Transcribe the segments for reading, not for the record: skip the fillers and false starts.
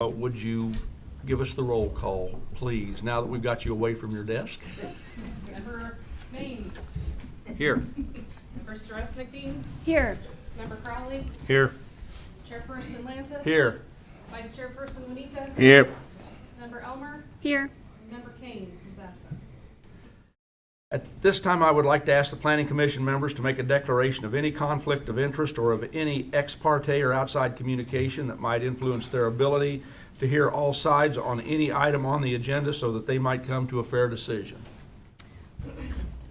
Would you give us the roll call, please, now that we've got you away from your desk? Member Maines. Here. Member Staresnik-Dean. Here. Member Crowley. Here. Chairperson Lantis. Here. Vice Chairperson Monika. Yep. Member Elmer. Here. And Member Kane, who's absent. At this time, I would like to ask the Planning Commission members to make a declaration of any conflict of interest or of any ex parte or outside communication that might influence their ability to hear all sides on any item on the agenda so that they might come to a fair decision.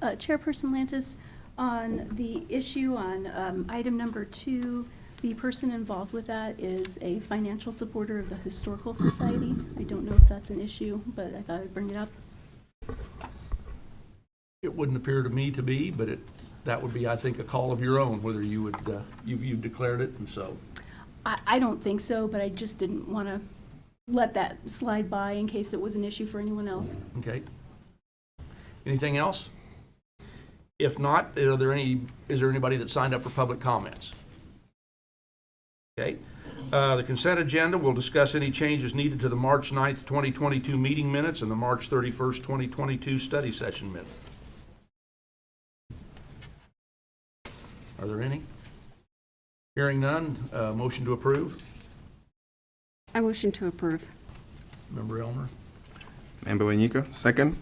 Chairperson Lantis, on the issue on item number 2, the person involved with that is a financial supporter of the Historical Society. I don't know if that's an issue, but I thought I'd bring it up. It wouldn't appear to me to be, but that would be, I think, a call of your own, whether you would, you've declared it, and so. I don't think so, but I just didn't want to let that slide by in case it was an issue for anyone else. Okay. Anything else? If not, is there anybody that signed up for public comments? Okay. The consent agenda will discuss any changes needed to the March 9th, 2022 meeting minutes and the March 31st, 2022 study session minutes. Are there any? Hearing none, motion to approve. I motion to approve. Member Elmer. Member Wanika, second.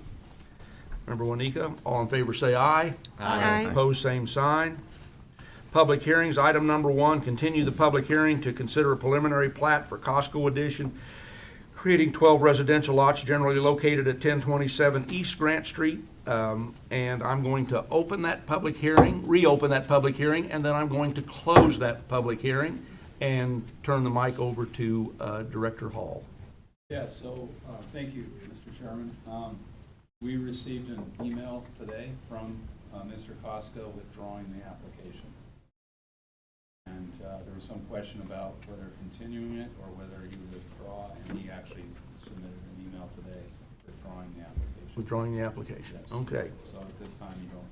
Member Wanika. All in favor say aye. Aye. Opposed, same sign. Public hearings, item number 1, continue the public hearing to consider a preliminary plat for Costco addition, creating 12 residential lots generally located at 1027 East Grant Street. And I'm going to open that public hearing, reopen that public hearing, and then I'm going to close that public hearing and turn the mic over to Director Hall. Yeah, so thank you, Mr. Chairman. We received an email today from Mr. Costco withdrawing the application. And there was some question about whether continuing it or whether he would withdraw, and he actually submitted an email today withdrawing the application. Withdrawing the application. Yes. Okay. So at this time, you don't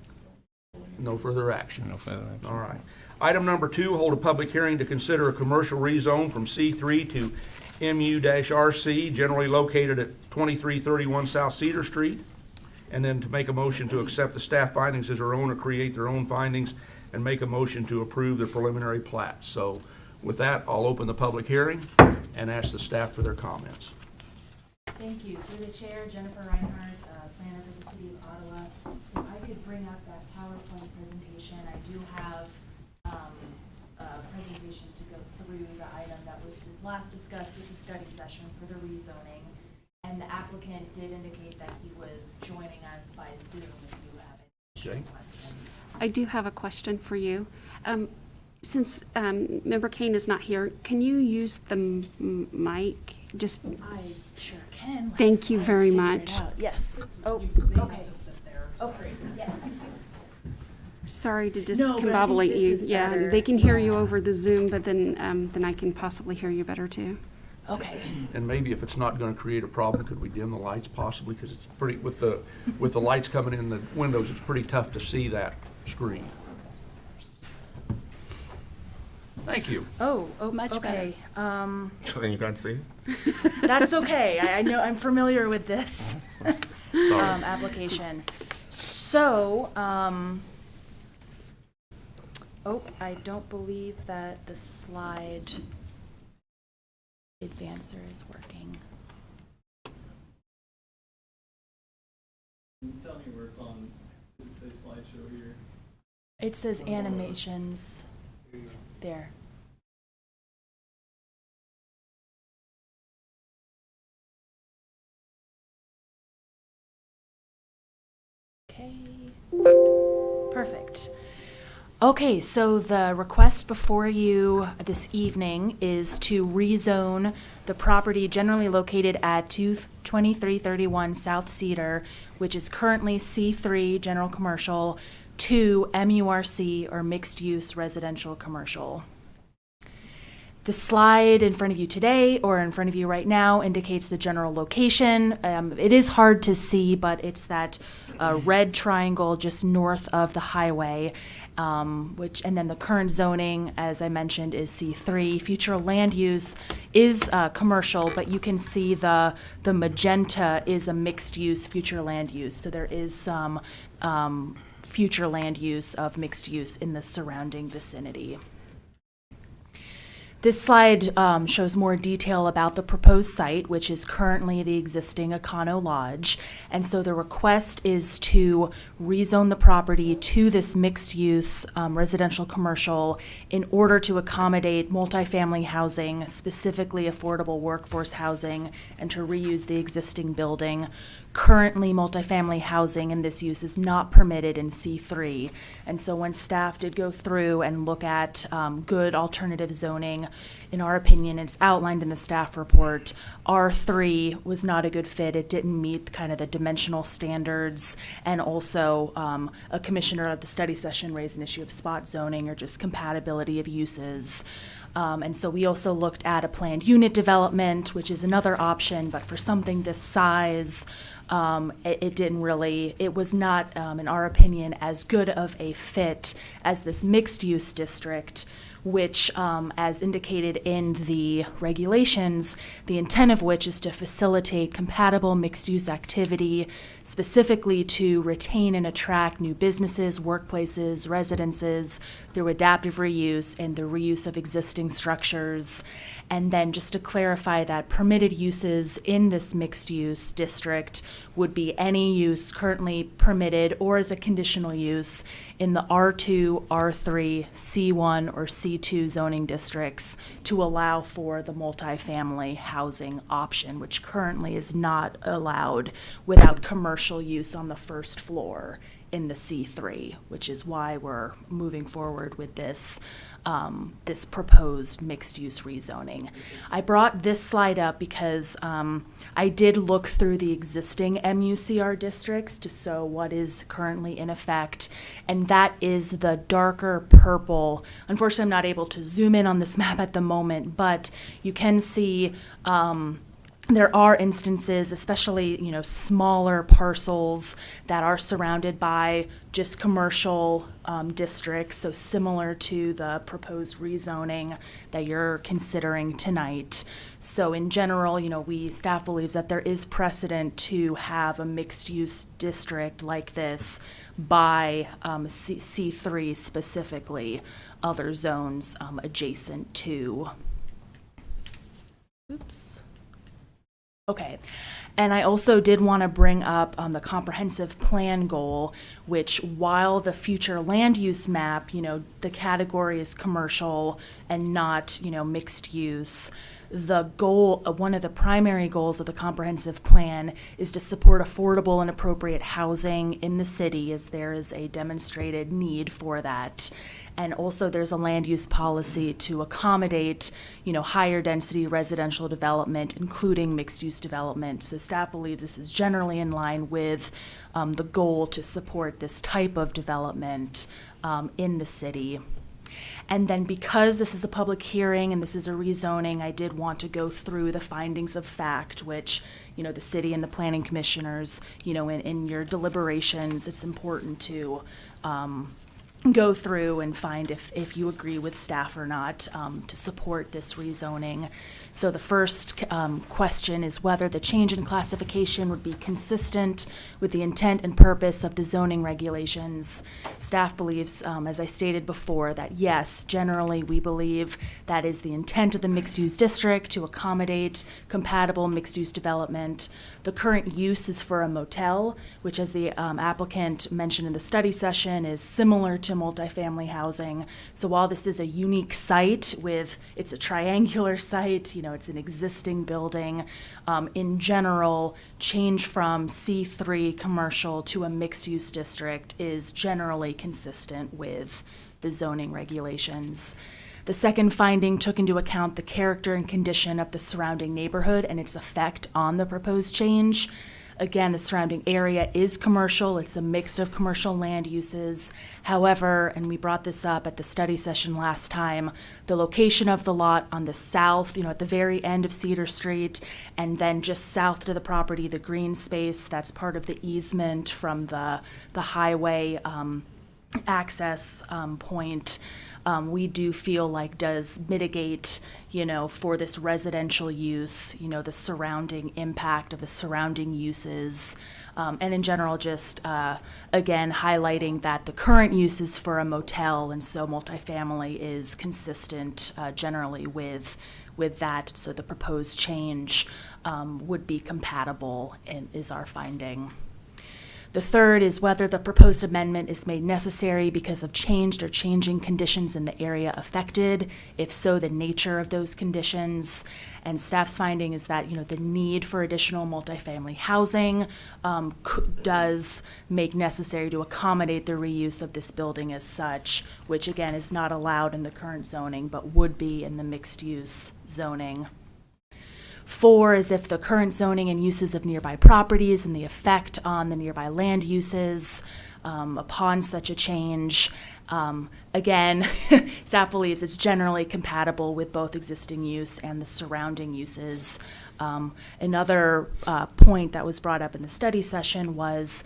go any No further action. No further action. All right. Item number 2, hold a public hearing to consider a commercial rezone from C3 to MU-RC, generally located at 2331 South Cedar Street. And then to make a motion to accept the staff findings as their own or create their own findings and make a motion to approve the preliminary plat. So with that, I'll open the public hearing and ask the staff for their comments. Thank you. Through the chair, Jennifer Reinhardt, planner for the city of Ottawa. If I could bring up that PowerPoint presentation, I do have a presentation to go through the item that was last discussed at the study session for the rezoning. And the applicant did indicate that he was joining us by Zoom if you have any Okay. questions. I do have a question for you. Since Member Kane is not here, can you use the mic? Just I sure can. Thank you very figure it much. out. Yes. Oh, They okay. have to sit there. Okay, yes. sorry to No, but I think discombobulate this you. is Yeah, better. they can hear you over the Zoom, but then I can possibly hear you better too. Okay. And maybe if it's not going to create a problem, could we dim the lights possibly? Because it's pretty, with the lights coming in the windows, it's pretty tough to see that screen. Thank you. Oh, Much okay. So then you can't see? That's okay. I know, I'm familiar with this Sorry. application. So, I don't believe that the slide advancer is working. Can you tell me where it's on? Does it say slideshow here? It says animations there. Okay, perfect. Okay, so the request before you this evening is to rezone the property generally located at 2331 South Cedar, which is currently C3 General Commercial, to MURC or Mixed Use Residential Commercial. The slide in front of you today, or in front of you right now, indicates the general location. It is hard to see, but it's that red triangle just north of the highway, and then the current zoning, as I mentioned, is C3. Future land use is commercial, but you can see the magenta is a mixed-use future land use. So there is some future land use of mixed use in the surrounding vicinity. This slide shows more detail about the proposed site, which is currently the existing Econo Lodge. And so the request is to rezone the property to this mixed-use residential commercial in order to accommodate multifamily housing, specifically affordable workforce housing, and to reuse the existing building. Currently, multifamily housing in this use is not permitted in C3. And so when staff did go through and look at good alternative zoning, in our opinion, it's outlined in the staff report, R3 was not a good fit. It didn't meet kind of the dimensional standards. And also, a commissioner at the study session raised an issue of spot zoning or just compatibility of uses. And so we also looked at a planned unit development, which is another option, but for something this size, it was not, in our opinion, as good of a fit as this mixed-use district, which, as indicated in the regulations, the intent of which is to facilitate compatible mixed-use activity, specifically to retain and attract new businesses, workplaces, residences through adaptive reuse and the reuse of existing structures. And then just to clarify that permitted uses in this mixed-use district would be any use currently permitted or as a conditional use in the R2, R3, C1, or C2 zoning districts to allow for the multifamily housing option, which currently is not allowed without commercial use on the first floor in the C3, which is why we're moving forward with this this proposed mixed-use rezoning. I brought this slide up because I did look through the existing MUCR districts to show what is currently in effect, and that is the darker purple. Unfortunately, I'm not able to zoom in on this map at the moment, but you can see there are instances, especially, smaller parcels that are surrounded by just commercial districts, so similar to the proposed rezoning that you're considering tonight. So in general, staff believes that there is precedent to have a mixed-use district like this by C3 specifically, other zones adjacent to. Oops. Okay, and I also did want to bring up the comprehensive plan goal, which while the future land use map, the category is commercial and not, mixed use. The goal, one of the primary goals of the comprehensive plan is to support affordable and appropriate housing in the city, as there is a demonstrated need for that. And also there's a land use policy to accommodate, higher density residential development, including mixed use development. So staff believes this is generally in line with the goal to support this type of development in the city. And then because this is a public hearing and this is a rezoning, I did want to go through the findings of fact, which, the city and the planning commissioners, in your deliberations, it's important to go through and find if you agree with staff or not to support this rezoning. So the first question is whether the change in classification would be consistent with the intent and purpose of the zoning regulations. Staff believes, as I stated before, that yes, generally we believe that is the intent of the mixed-use district to accommodate compatible mixed-use development. The current use is for a motel, which, as the applicant mentioned in the study session, is similar to multifamily housing. So while this is a unique site it's a triangular site, it's an existing building. In general, change from C3 commercial to a mixed-use district is generally consistent with the zoning regulations. The second finding took into account the character and condition of the surrounding neighborhood and its effect on the proposed change. Again, the surrounding area is commercial. It's a mix of commercial land uses. However, and we brought this up at the study session last time, the location of the lot on the south, at the very end of Cedar Street, and then just south to the property, the green space, that's part of the easement from the highway access point, we do feel like does mitigate, for this residential use, the surrounding impact of the surrounding uses. And in general, just, again, highlighting that the current use is for a motel, and so multifamily is consistent generally with that. So the proposed change would be compatible, and is our finding. The third is whether the proposed amendment is made necessary because of changed or changing conditions in the area affected. If so, the nature of those conditions. And staff's finding is that, the need for additional multifamily housing does make necessary to accommodate the reuse of this building as such, which again is not allowed in the current zoning, but would be in the mixed-use zoning. 4 is if the current zoning and uses of nearby properties and the effect on the nearby land uses upon such a change. Again, staff believes it's generally compatible with both existing use and the surrounding uses. Another point that was brought up in the study session was,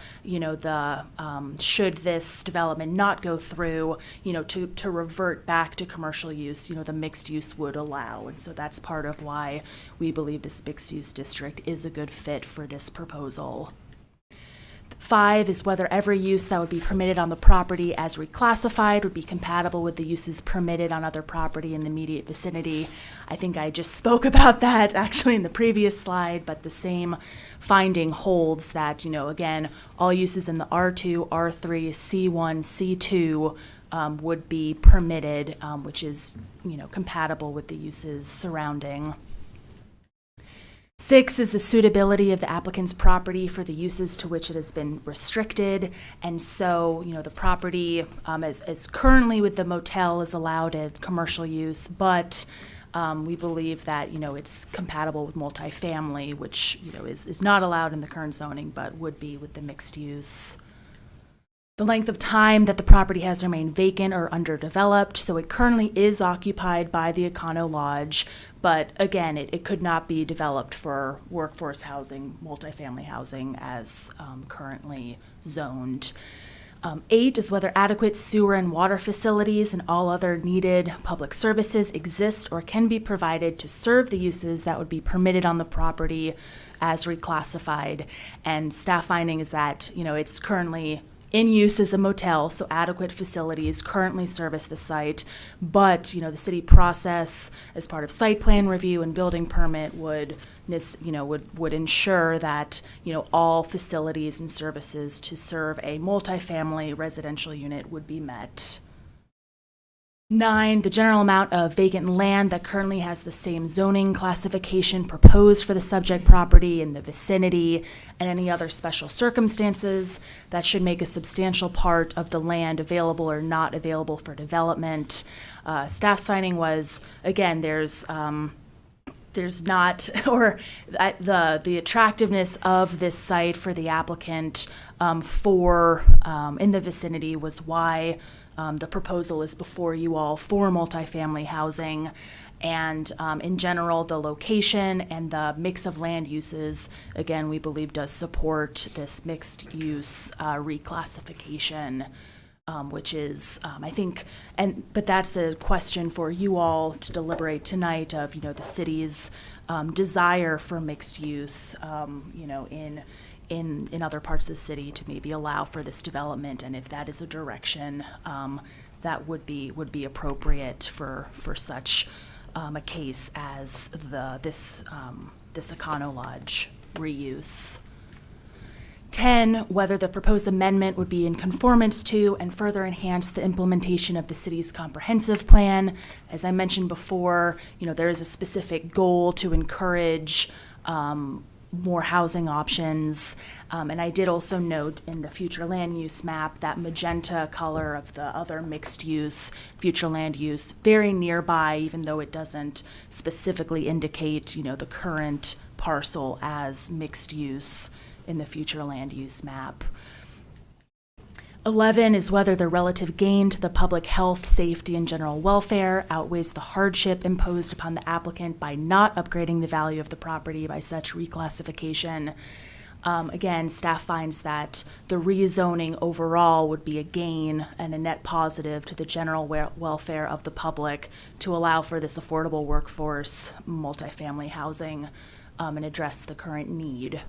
should this development not go through, to revert back to commercial use, the mixed use would allow. And so that's part of why we believe this mixed use district is a good fit for this proposal. 5 is whether every use that would be permitted on the property as reclassified would be compatible with the uses permitted on other property in the immediate vicinity. I think I just spoke about that actually in the previous slide, but the same finding holds that, again, all uses in the R2, R3, C1, C2 would be permitted, which is, compatible with the uses surrounding. 6 is the suitability of the applicant's property for the uses to which it has been restricted. And so, the property as currently with the motel is allowed at commercial use, but we believe that, it's compatible with multifamily, which, is not allowed in the current zoning, but would be with the mixed use. The length of time that the property has remained vacant or underdeveloped, so it currently is occupied by the Econo Lodge, but again, it could not be developed for workforce housing, multifamily housing as currently zoned. 8 is whether adequate sewer and water facilities and all other needed public services exist or can be provided to serve the uses that would be permitted on the property as reclassified. And staff finding is that, it's currently in use as a motel, so adequate facilities currently service the site, but, the city process as part of site plan review and building permit would ensure that, all facilities and services to serve a multifamily residential unit would be met. 9, the general amount of vacant land that currently has the same zoning classification proposed for the subject property in the vicinity and any other special circumstances that should make a substantial part of the land available or not available for development. Staff's finding was, again, there's not, or the attractiveness of this site for the applicant in the vicinity was why the proposal is before you all for multifamily housing. And in general, the location and the mix of land uses, again, we believe does support this mixed use reclassification, which is, I think, but that's a question for you all to deliberate tonight of, the city's desire for mixed use, in other parts of the city to maybe allow for this development, and if that is a direction that would be appropriate for such a case as this Econo Lodge reuse. 10, whether the proposed amendment would be in conformance to and further enhance the implementation of the city's comprehensive plan. As I mentioned before, there is a specific goal to encourage more housing options. And I did also note in the future land use map that magenta color of the other mixed use, future land use, very nearby, even though it doesn't specifically indicate, the current parcel as mixed use in the future land use map. 11 is whether the relative gain to the public health, safety, and general welfare outweighs the hardship imposed upon the applicant by not upgrading the value of the property by such reclassification. Again, staff finds that the rezoning overall would be a gain and a net positive to the general welfare of the public to allow for this affordable workforce, multifamily housing, and address the current need.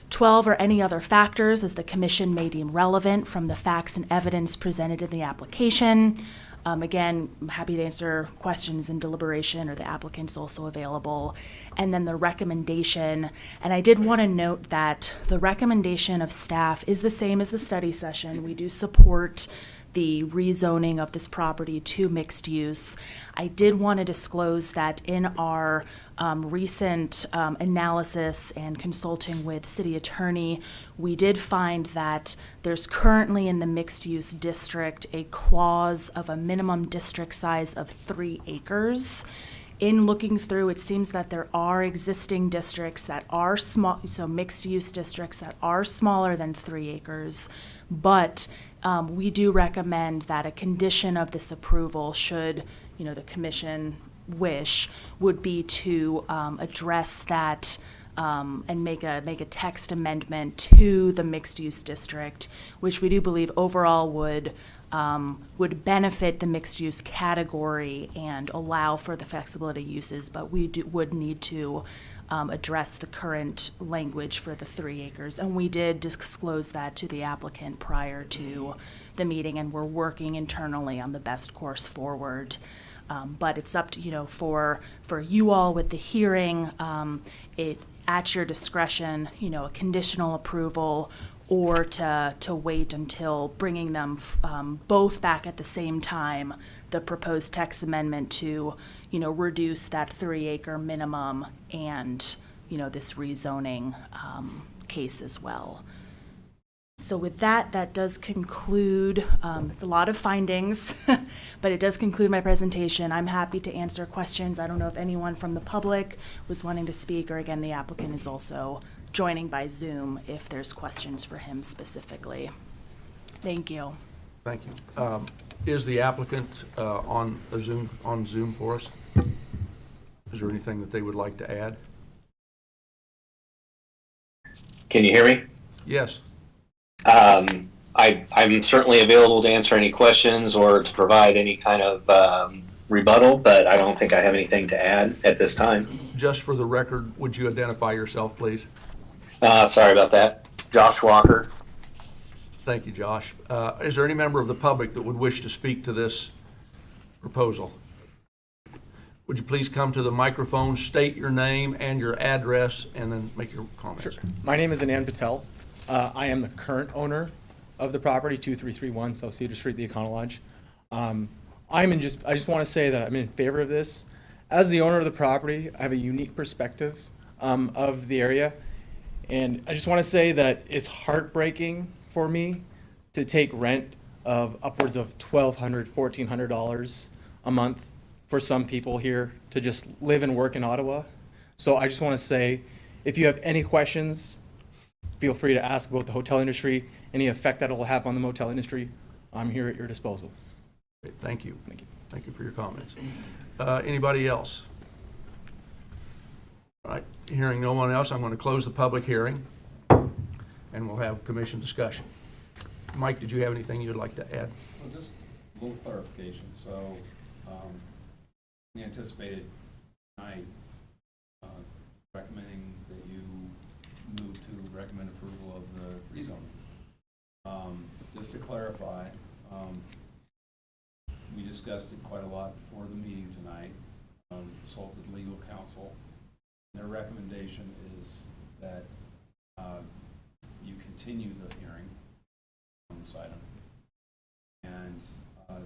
12 or any other factors as the commission may deem relevant from the facts and evidence presented in the application. Again, I'm happy to answer questions in deliberation, or the applicant's also available. And then the recommendation, and I did want to note that the recommendation of staff is the same as the study session. We do support the rezoning of this property to mixed use. I did want to disclose that in our recent analysis and consulting with city attorney, we did find that there's currently in the mixed use district a clause of a minimum district size of 3 acres. In looking through, it seems that there are existing districts that are small, so mixed use districts that are smaller than 3 acres, but we do recommend that a condition of this approval, should the commission wish, would be to address that and make a text amendment to the mixed use district, which we do believe overall would benefit the mixed use category and allow for the flexibility uses, but we would need to address the current language for the 3 acres. And we did disclose that to the applicant prior to the meeting, and we're working internally on the best course forward. But it's up to, for you all with the hearing, it at your discretion, a conditional approval, or to wait until bringing them both back at the same time, the proposed text amendment to, reduce that 3 acre minimum and, this rezoning case as well. So with that does conclude, it's a lot of findings, but it does conclude my presentation. I'm happy to answer questions. I don't know if anyone from the public was wanting to speak, or again, the applicant is also joining by Zoom if there's questions for him specifically. Thank you. Thank you. Is the applicant on Zoom for us? Is there anything that they would like to add? Can you hear me? Yes. I'm certainly available to answer any questions or to provide any kind of rebuttal, but I don't think I have anything to add at this time. Just for the record, would you identify yourself, please? Sorry about that. Josh Walker. Thank you, Josh. Is there any member of the public that would wish to speak to this proposal? Would you please come to the microphone, state your name and your address, and then make your comments? Sure. My name is Anand Patel. I am the current owner of the property, 2331 South Cedar Street, the Econo Lodge. I just want to say that I'm in favor of this. As the owner of the property, I have a unique perspective of the area. And I just want to say that it's heartbreaking for me to take rent of upwards of $1,200, $1,400 a month for some people here to just live and work in Ottawa. So I just want to say, if you have any questions, feel free to ask about the hotel industry, any effect that it will have on the motel industry. I'm here at your disposal. Great, thank you. Thank you. Thank you for your comments. Anybody else? All right, hearing no one else, I'm going to close the public hearing, and we'll have commission discussion. Mike, did you have anything you'd like to add? Well, just a little clarification. So, we anticipated tonight recommending that you move to recommend approval of the rezoning. Just to clarify, we discussed it quite a lot before the meeting tonight. Consulted legal counsel. Their recommendation is that you continue the hearing on this item, and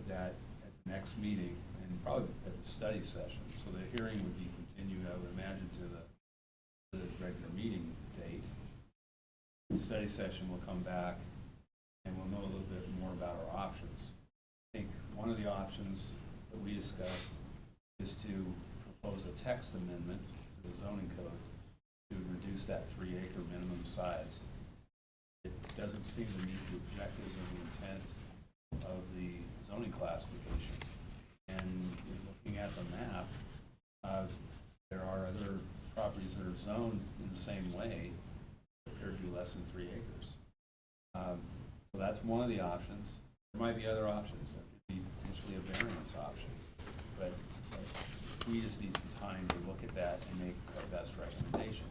that at the next meeting, and probably at the study session, so the hearing would be continued, I would imagine, to the regular meeting study session, we'll come back and we'll know a little bit more about our options. I think one of the options that we discussed is to propose a text amendment to the zoning code to reduce that 3-acre minimum size. It doesn't seem to meet the objectives and the intent of the zoning classification. And in looking at the map, there are other properties that are zoned in the same way that appear to be less than 3 acres. So that's one of the options. There might be other options. There could be potentially a variance option. But we just need some time to look at that and make our best recommendation.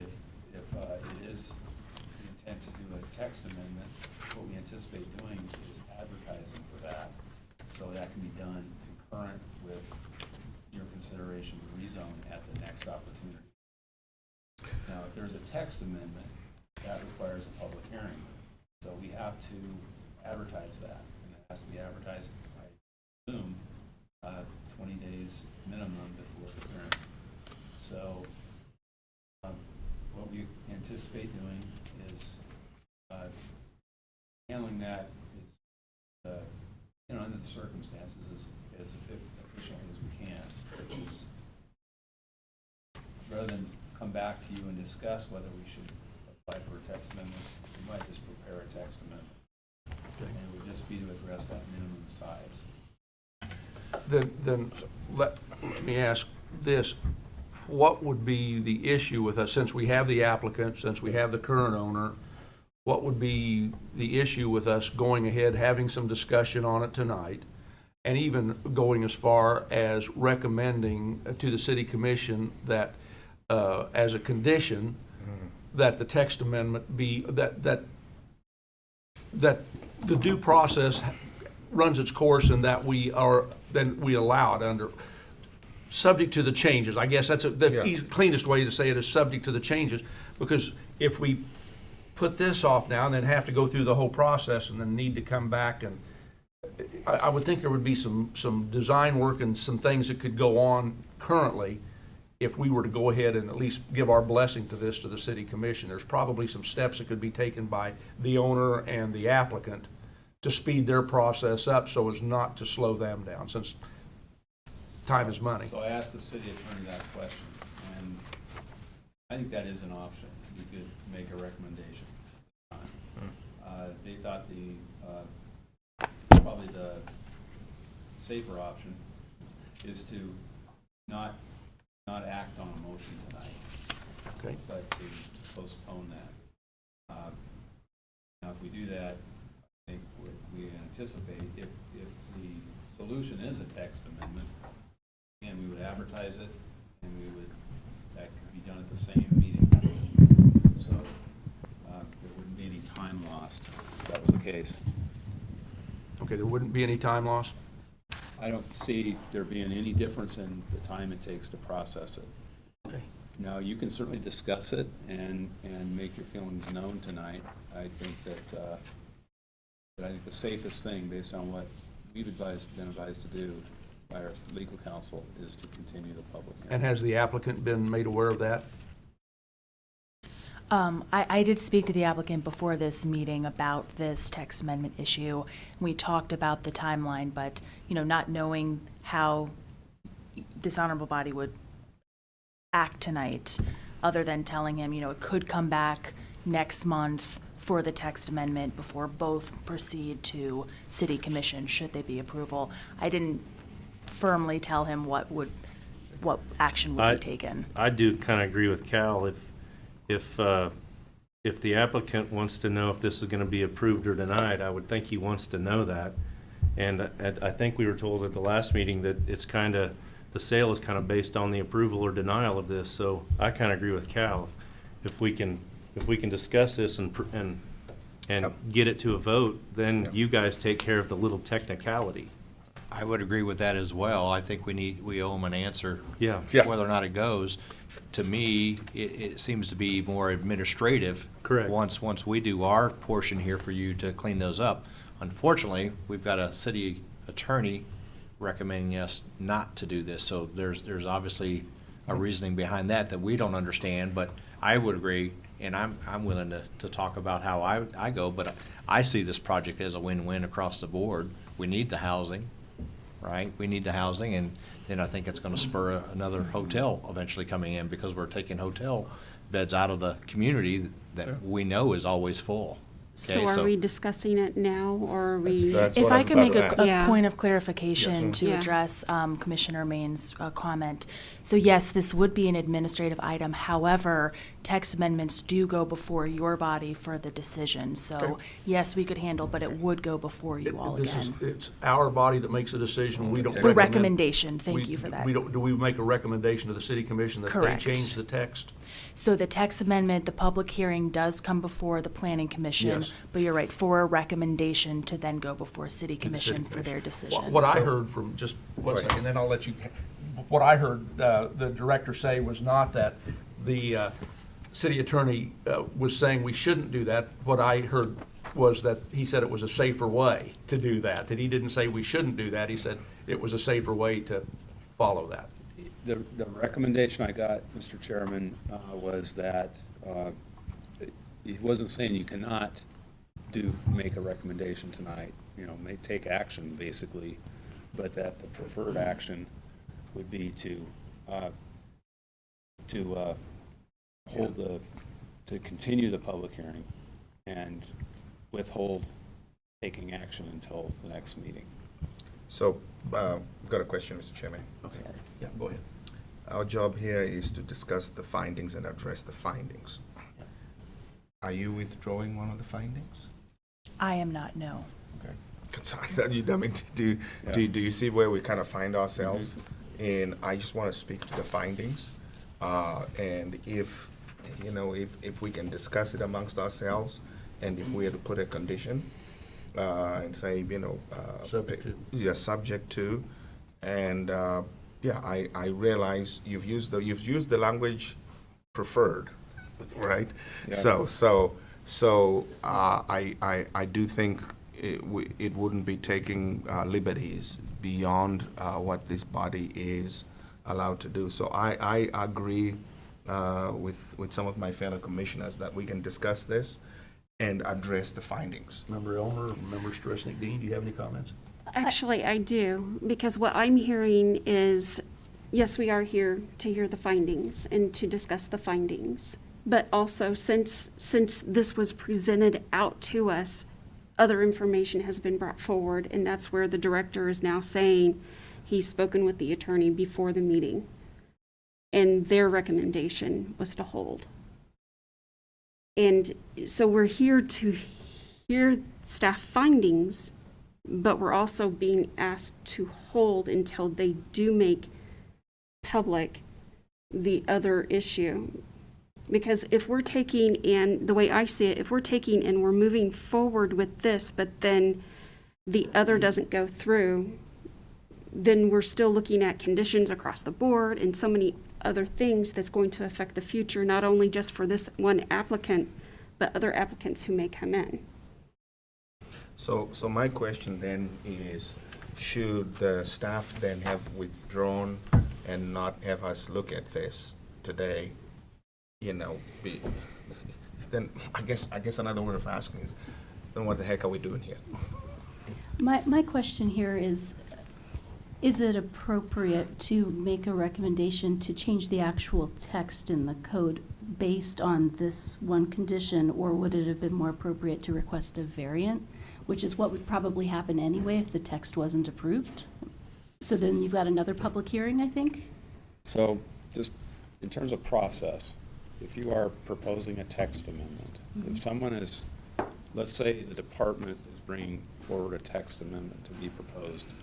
If it is the intent to do a text amendment, what we anticipate doing is advertising for that, so that can be done concurrent with your consideration to rezone at the next opportunity. Now, if there's a text amendment, that requires a public hearing. So we have to advertise that, and it has to be advertised, I assume, 20 days minimum before the hearing. So what we anticipate doing is handling that is, under the circumstances as efficiently as we can, which is rather than come back to you and discuss whether we should apply for a text amendment, we might just prepare a text amendment. And it would just be to address that minimum size. Then let me ask this. What would be the issue with us, since we have the applicant, since we have the current owner, what would be the issue with us going ahead, having some discussion on it tonight, and even going as far as recommending to the city commission that as a condition that the text amendment be, that the due process runs its course and that we allow it under, subject to the changes. I guess that's the cleanest way to say it, is subject to the changes, because if we put this off now and then have to go through the whole process and then need to come back, and I would think there would be some design work and some things that could go on currently if we were to go ahead and at least give our blessing to this to the city commission. There's probably some steps that could be taken by the owner and the applicant to speed their process up so as not to slow them down, since time is money. So I asked the city attorney that question, and I think that is an option. You could make a recommendation. They thought probably the safer option is to not act on a motion tonight, Okay. but to postpone that. Now, if we do that, I think we anticipate if the solution is a text amendment, and we would advertise it, and that could be done at the same meeting. So there wouldn't be any time lost if that was the case. Okay, there wouldn't be any time lost? I don't see there being any difference in the time it takes to process it. Okay. Now, you can certainly discuss it and make your feelings known tonight. I think that I think the safest thing, based on what we've been advised to do by our legal counsel, is to continue the public hearing. And has the applicant been made aware of that? I did speak to the applicant before this meeting about this text amendment issue. We talked about the timeline, but, not knowing how this honorable body would act tonight, other than telling him, it could come back next month for the text amendment before both proceed to city commission, should they be approval. I didn't firmly tell him what action would be taken. I do kind of agree with Cal. If the applicant wants to know if this is going to be approved or denied, I would think he wants to know that. And I think we were told at the last meeting that it's the sale is kind of based on the approval or denial of this. So I kind of agree with Cal. If we can discuss this and get it to a vote, then you guys take care of the little technicality. I would agree with that as well. I think we owe them an answer. Yeah. Whether or not it goes. To me, it seems to be more administrative. Correct. Once we do our portion here for you to clean those up. Unfortunately, we've got a city attorney recommending us not to do this. So there's obviously a reasoning behind that that we don't understand, but I would agree, and I'm willing to talk about how I go, but I see this project as a win-win across the board. We need the housing, right? We need the housing, and then I think it's gonna spur another hotel eventually coming in, because we're taking hotel beds out of the community that we know is always full. So Okay, are we discussing it now, or are we? That's If what I was could about make to ask. a Yeah. point of clarification to Yeah. address Commissioner Main's comment. So yes, this would be an administrative item. However, text amendments do go before your body for the decision. So yes, we could handle, but it would go before you all This is, again. it's our body that makes a decision. We don't The recommend. recommendation, thank we- you for that. We don't, do we make a recommendation to the city commission that they Correct. change the text? So the text amendment, the public hearing does come before the planning commission. Yes. But you're right, for a recommendation to then go before city To the city commission for their commission. decision. What I heard from, just one Go ahead. second, then I'll let you, what I heard the director say was not that the city attorney was saying we shouldn't do that. What I heard was that he said it was a safer way to do that he didn't say we shouldn't do that. He said it was a safer way to follow that. The recommendation I got, Mr. Chairman, was that he wasn't saying you cannot make a recommendation tonight, take action, basically, but that the preferred action would be to continue the public hearing and withhold taking action until the next meeting. So, I've got a question, Mr. Chairman. Okay. Yeah, go ahead. Our job here is to discuss the findings and address the findings. Are you withdrawing one of the findings? I am not, no. Okay. Do you see where we kind of find ourselves? And I just want to speak to the findings. And if we can discuss it amongst ourselves, and if we had to put a condition, and say, Subject to. Yeah, subject to, and, I realize you've used the language preferred, right? Yeah. So, I do think it wouldn't be taking liberties beyond what this body is allowed to do. So I agree with some of my fellow commissioners that we can discuss this and address the findings. Member Elmer, Member Stresnick-Dean, do you have any comments? Actually, I do, because what I'm hearing is, yes, we are here to hear the findings and to discuss the findings. But also, since this was presented out to us, other information has been brought forward, and that's where the director is now saying he's spoken with the attorney before the meeting. And their recommendation was to hold. And so we're here to hear staff findings, but we're also being asked to hold until they do make public the other issue. Because if we're taking, and the way I see it, if we're taking and we're moving forward with this, but then the other doesn't go through, then we're still looking at conditions across the board and so many other things that's going to affect the future, not only just for this one applicant, but other applicants who may come in. So my question then is, should the staff then have withdrawn and not have us look at this today? Then I guess another way of asking is, then what the heck are we doing here? My question here is it appropriate to make a recommendation to change the actual text in the code based on this one condition, or would it have been more appropriate to request a variant, which is what would probably happen anyway if the text wasn't approved? So then you've got another public hearing, I think? So, just in terms of process, if you are proposing a text amendment, if someone is, let's say the department is bringing forward a text amendment to be proposed,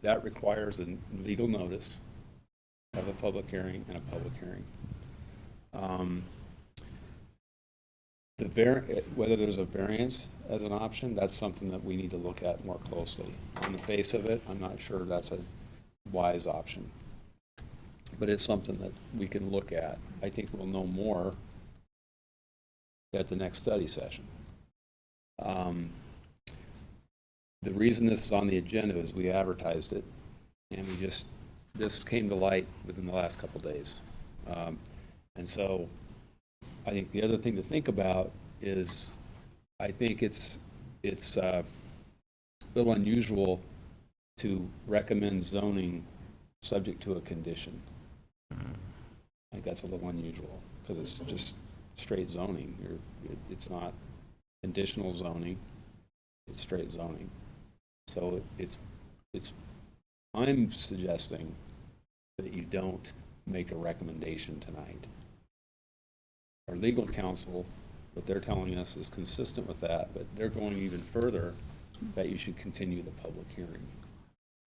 that requires a legal notice of a public hearing and a public hearing. Whether there's a variance as an option, that's something that we need to look at more closely. On the face of it, I'm not sure that's a wise option. But it's something that we can look at. I think we'll know more at the next study session. The reason this is on the agenda is we advertised it, and we just this came to light within the last couple days. And so I think the other thing to think about is, I think it's a little unusual to recommend zoning subject to a condition. I think that's a little unusual, because it's just straight zoning. It's not conditional zoning, it's straight zoning. So I'm suggesting that you don't make a recommendation tonight. Our legal counsel, what they're telling us is consistent with that, but they're going even further, that you should continue the public hearing.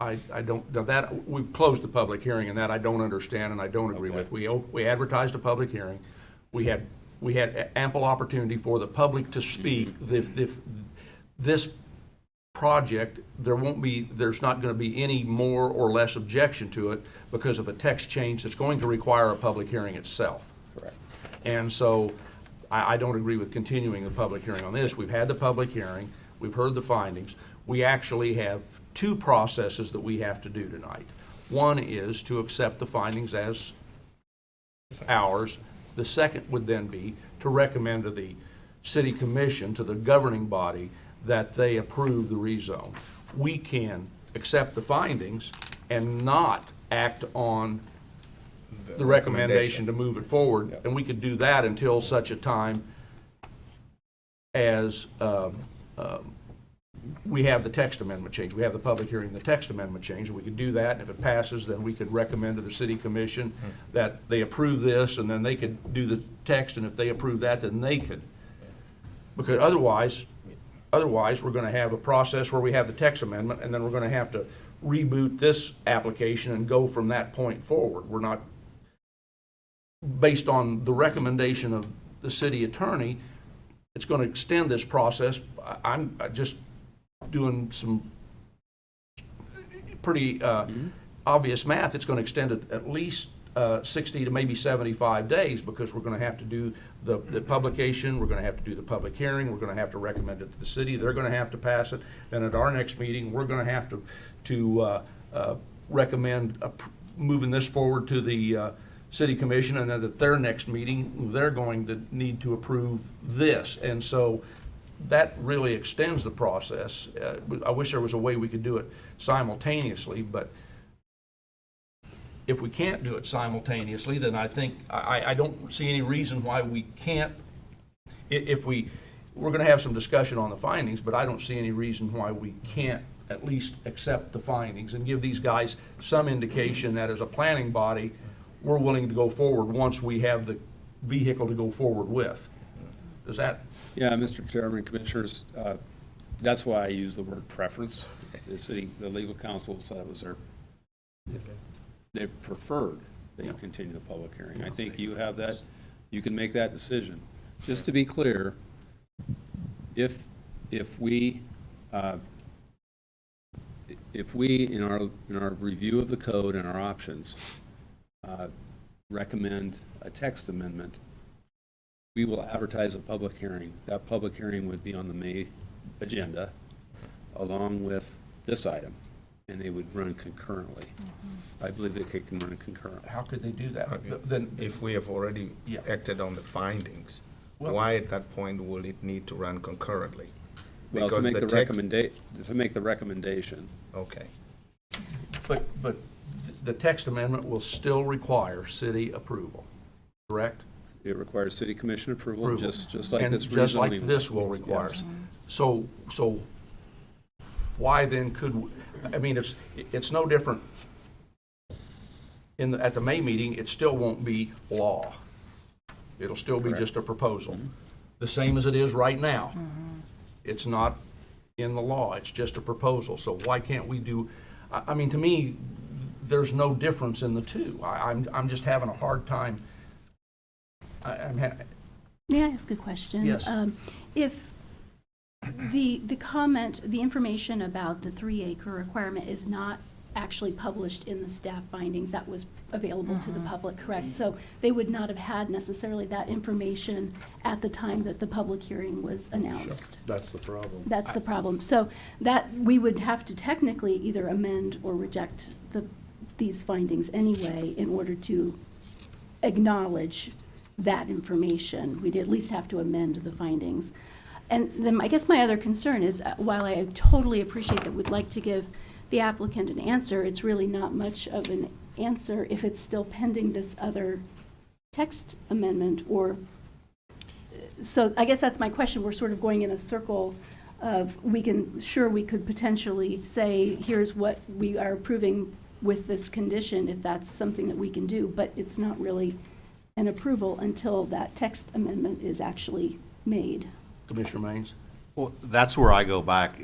I don't, now that, we've closed the public hearing, and that I don't understand and I don't agree with. We advertised a public hearing. We had ample opportunity for the public to speak. If this project, there's not going to be any more or less objection to it because of a text change that's going to require a public hearing itself. Correct. And so I don't agree with continuing the public hearing on this. We've had the public hearing, we've heard the findings. We actually have two processes that we have to do tonight. One is to accept the findings as ours. The second would then be to recommend to the city commission, to the governing body, that they approve the rezone. We can accept the findings and not act on the recommendation to move it forward, and we could do that until such a time as we have the text amendment change. We have the public hearing, the text amendment change, and we could do that, and if it passes, then we could recommend to the city commission that they approve this, and then they could do the text, and if they approve that, then they could. Because otherwise, we're gonna have a process where we have the text amendment, and then we're gonna have to reboot this application and go from that point forward. We're not, based on the recommendation of the city attorney, it's gonna extend this process. I'm just doing some pretty obvious math. It's gonna extend it at least 60 to maybe 75 days, because we're gonna have to do the publication, we're gonna have to do the public hearing, we're gonna have to recommend it to the city, they're gonna have to pass it, then at our next meeting, we're gonna have to recommend moving this forward to the city commission, and then at their next meeting, they're going to need to approve this. And so that really extends the process. I wish there was a way we could do it simultaneously, but if we can't do it simultaneously, then I think, I don't see any reason why we can't. We're going to have some discussion on the findings, but I don't see any reason why we can't at least accept the findings and give these guys some indication that as a planning body, we're willing to go forward once we have the vehicle to go forward with. Does that? Yeah, Mr. Chairman, Commissioners, that's why I use the word preference. The legal counsel said it was they preferred that you continue the public hearing. I think you have that, you can make that decision. Just to be clear, if we in our review of the code and our options recommend a text amendment, we will advertise a public hearing. That public hearing would be on the May agenda along with this item, and they would run concurrently. I believe they can run concurrently. How could they do that? Okay. Then, If we have already Yeah. acted on the findings, Well- why at that point will it need to run concurrently? Well, to Because make the the text- recommendation. Okay. but the text amendment will still require city approval, correct? It requires city commission approval, Approval. just like And this just like rezoning this one. will require. Yes. So why then I mean, it's no different. At the May meeting, it still won't be law. It'll still be Correct. just a proposal, the same as it is right now. It's not in the law, it's just a proposal. So why can't we do, I mean, to me, there's no difference in the two. I'm just having a hard time. May I ask a question? Yes. If the comment, the information about the 3-acre requirement is not actually published in the staff findings, that was available to the public, correct? So they would not have had necessarily that information at the time that the public hearing was announced. That's the problem. That's the problem. So that, we would have to technically either amend or reject the these findings anyway in order to acknowledge that information. We'd at least have to amend the findings. And then I guess my other concern is, while I totally appreciate that we'd like to give the applicant an answer, it's really not much of an answer if it's still pending this other text amendment, or, so I guess that's my question. We're sort of going in a circle of, we could potentially say, here's what we are approving with this condition, if that's something that we can do, but it's not really an approval until that text amendment is actually made. Commissioner Maines? Well, that's where I go back,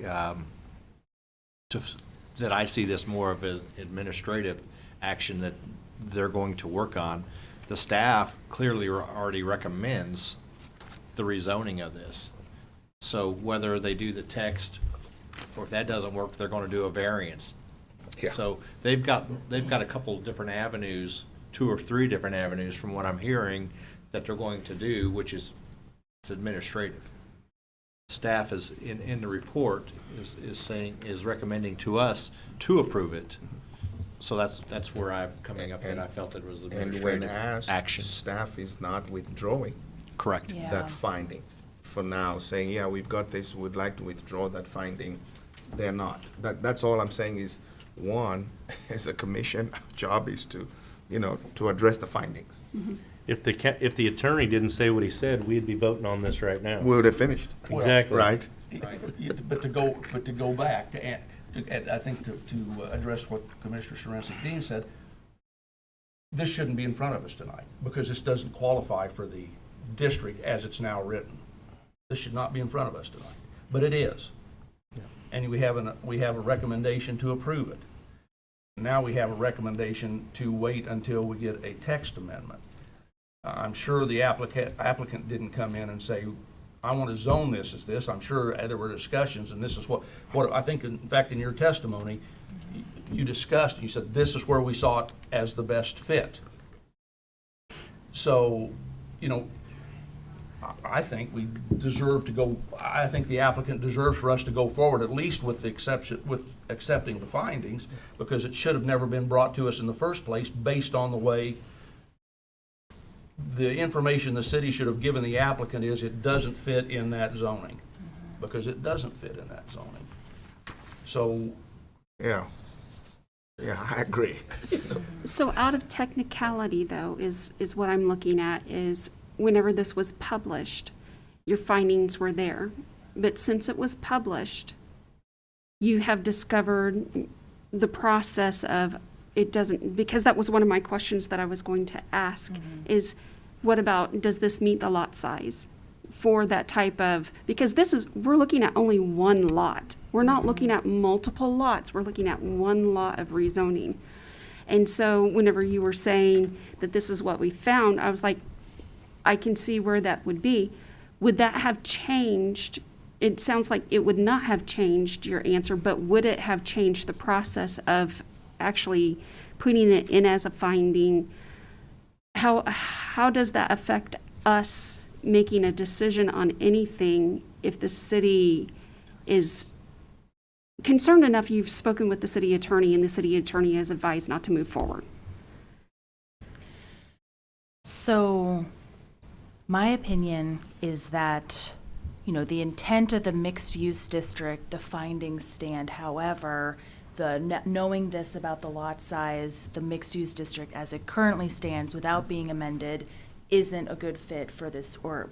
that I see this more of an administrative action that they're going to work on. The staff clearly already recommends the rezoning of this. So whether they do the text, or if that doesn't work, they're gonna do a variance. Yeah. So they've got a couple different avenues, 2 or 3 different avenues from what I'm hearing, that they're going to do, which is, it's administrative. Staff is, in the report, is recommending to us to approve it. So that's where I'm coming up, and I felt it was And when administrative asked, action. staff is not withdrawing Correct. Yeah. that finding for now, saying, yeah, we've got this, we'd like to withdraw that finding. They're not. That's all I'm saying is, one, as a commission, our job is to, to address the findings. If the attorney didn't say what he said, we'd be voting on this right now. We would have finished, Exactly. right? But to go back, I think to address what Commissioner Sarancic Dean said, this shouldn't be in front of us tonight, because this doesn't qualify for the district as it's now written. This should not be in front of us tonight, but it is. And we have a recommendation to approve it. Now we have a recommendation to wait until we get a text amendment. I'm sure the applicant didn't come in and say, I want to zone this as this. I'm sure there were discussions, and this is what I think, in fact, in your testimony, you discussed, you said, this is where we saw it as the best fit. So, I think we deserve to go, I think the applicant deserves for us to go forward, at least with the exception, with accepting the findings, because it should have never been brought to us in the first place based on the way the information the city should have given the applicant is it doesn't fit in that zoning, because it doesn't fit in that zoning. So, Yeah, I agree. So out of technicality, though, is what I'm looking at, is whenever this was published, your findings were there. But since it was published, you have discovered the process of, it doesn't, because that was one of my questions that I was going to ask, is what about, does this meet the lot size for that type of, because we're looking at only one lot. We're not looking at multiple lots. We're looking at one lot of rezoning. And so whenever you were saying that this is what we found, I was like, I can see where that would be. Would that have changed? It sounds like it would not have changed your answer, but would it have changed the process of actually putting it in as a finding? How does that affect us making a decision on anything if the city is concerned enough? You've spoken with the city attorney, and the city attorney has advised not to move forward. So, my opinion is that, the intent of the mixed-use district, the findings stand. However, knowing this about the lot size, the mixed-use district as it currently stands without being amended isn't a good fit for this, or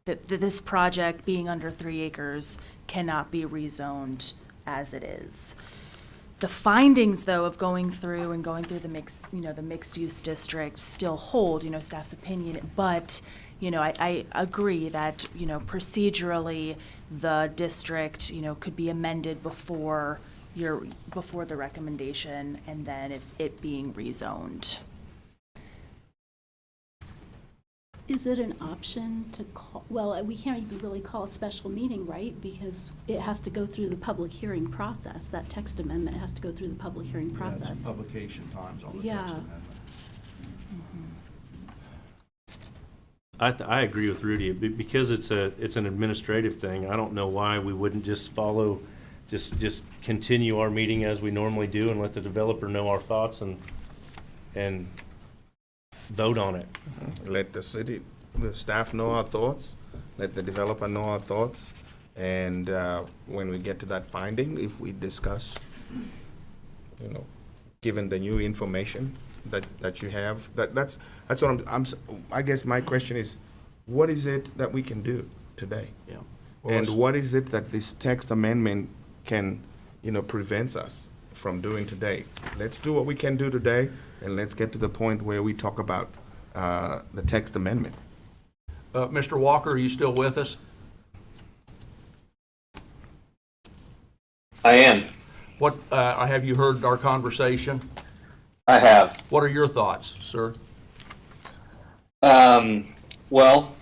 that this project being under 3 acres cannot be rezoned as it is. The findings, though, of going through the mixed-use district still hold, staff's opinion, but, I agree that, procedurally, the district, could be amended before the recommendation, and then it being rezoned. Is it an option to call, well, we can't even really call a special meeting, right? Because it has to go through the public hearing process. That text amendment has to go through the public hearing process. it's publication times on the Yeah. text amendment. I agree with Rudy. Because it's an administrative thing. I don't know why we wouldn't just just continue our meeting as we normally do and let the developer know our thoughts and and vote on it. Let the staff know our thoughts, let the developer know our thoughts, and when we get to that finding, if we discuss, given the new information that you have, that's what I guess my question is, what is it that we can do today? Yeah. And what is it that this text amendment can, prevents us from doing today? Let's do what we can do today, and let's get to the point where we talk about the text amendment. Mr. Walker, are you still with us? I am. What, have you heard our conversation? I have. What are your thoughts, sir? Well,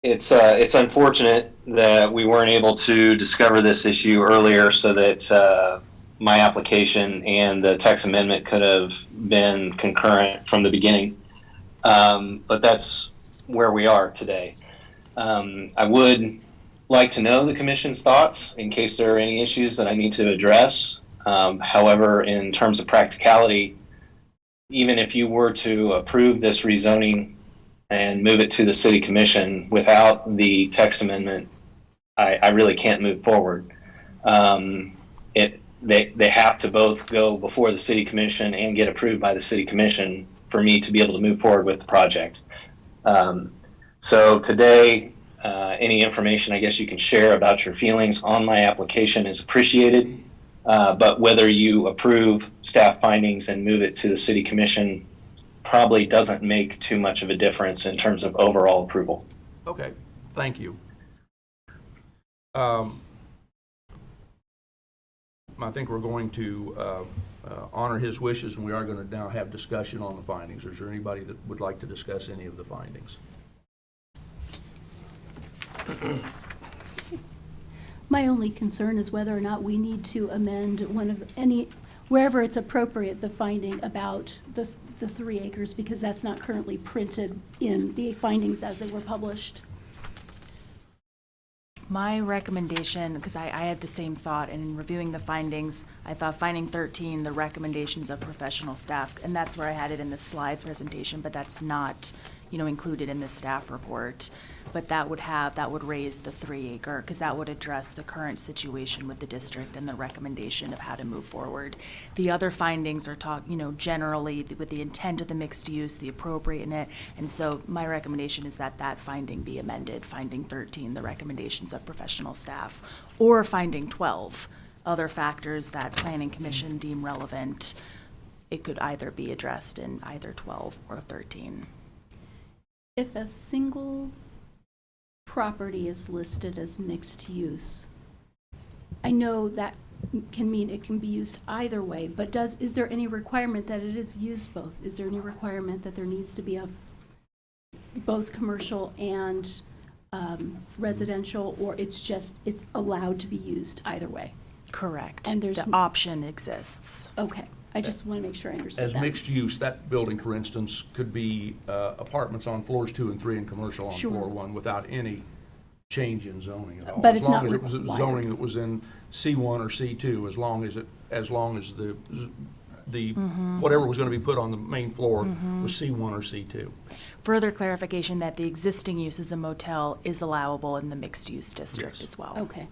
it's unfortunate that we weren't able to discover this issue earlier so that my application and the text amendment could have been concurrent from the beginning. But that's where we are today. I would like to know the commission's thoughts in case there are any issues that I need to address. However, in terms of practicality, even if you were to approve this rezoning and move it to the city commission without the text amendment, I really can't move forward. They have to both go before the city commission and get approved by the city commission for me to be able to move forward with the project. So today, any information I guess you can share about your feelings on my application is appreciated. But whether you approve staff findings and move it to the city commission probably doesn't make too much of a difference in terms of overall approval. Okay, thank you. I think we're going to honor his wishes, and we are going to now have discussion on the findings. Is there anybody that would like to discuss any of the findings? My only concern is whether or not we need to amend wherever it's appropriate, the finding about the 3 acres, because that's not currently printed in the findings as they were published. My recommendation, because I had the same thought, and in reviewing the findings, I thought finding 13, the recommendations of professional staff, and that's where I had it in the slide presentation, but that's not, included in the staff report. But that would raise the 3 acre, because that would address the current situation with the district and the recommendation of how to move forward. The other findings are generally with the intent of the mixed use, the appropriateness, and so my recommendation is that that finding be amended, finding 13, the recommendations of professional staff, or finding 12, other factors that planning commission deem relevant. It could either be addressed in either 12 or 13. If a single property is listed as mixed use, I know that can mean it can be used either way, but is there any requirement that it is used both? Is there any requirement that there needs to be both commercial and residential, or it's allowed to be used either way? Correct. And there's the option exists. Okay, I just want to make sure I understood As that. mixed use, that building, for instance, could be apartments on floors 2 and 3 and commercial on Sure. floor 1 without any change in zoning at all. But it's not As long as it was required. zoning that was in C1 or C2, as long as the whatever was going to be put on the main floor was C1 or C2. Further clarification that the existing use as a motel is allowable in the mixed-use district Yes. as well. Okay,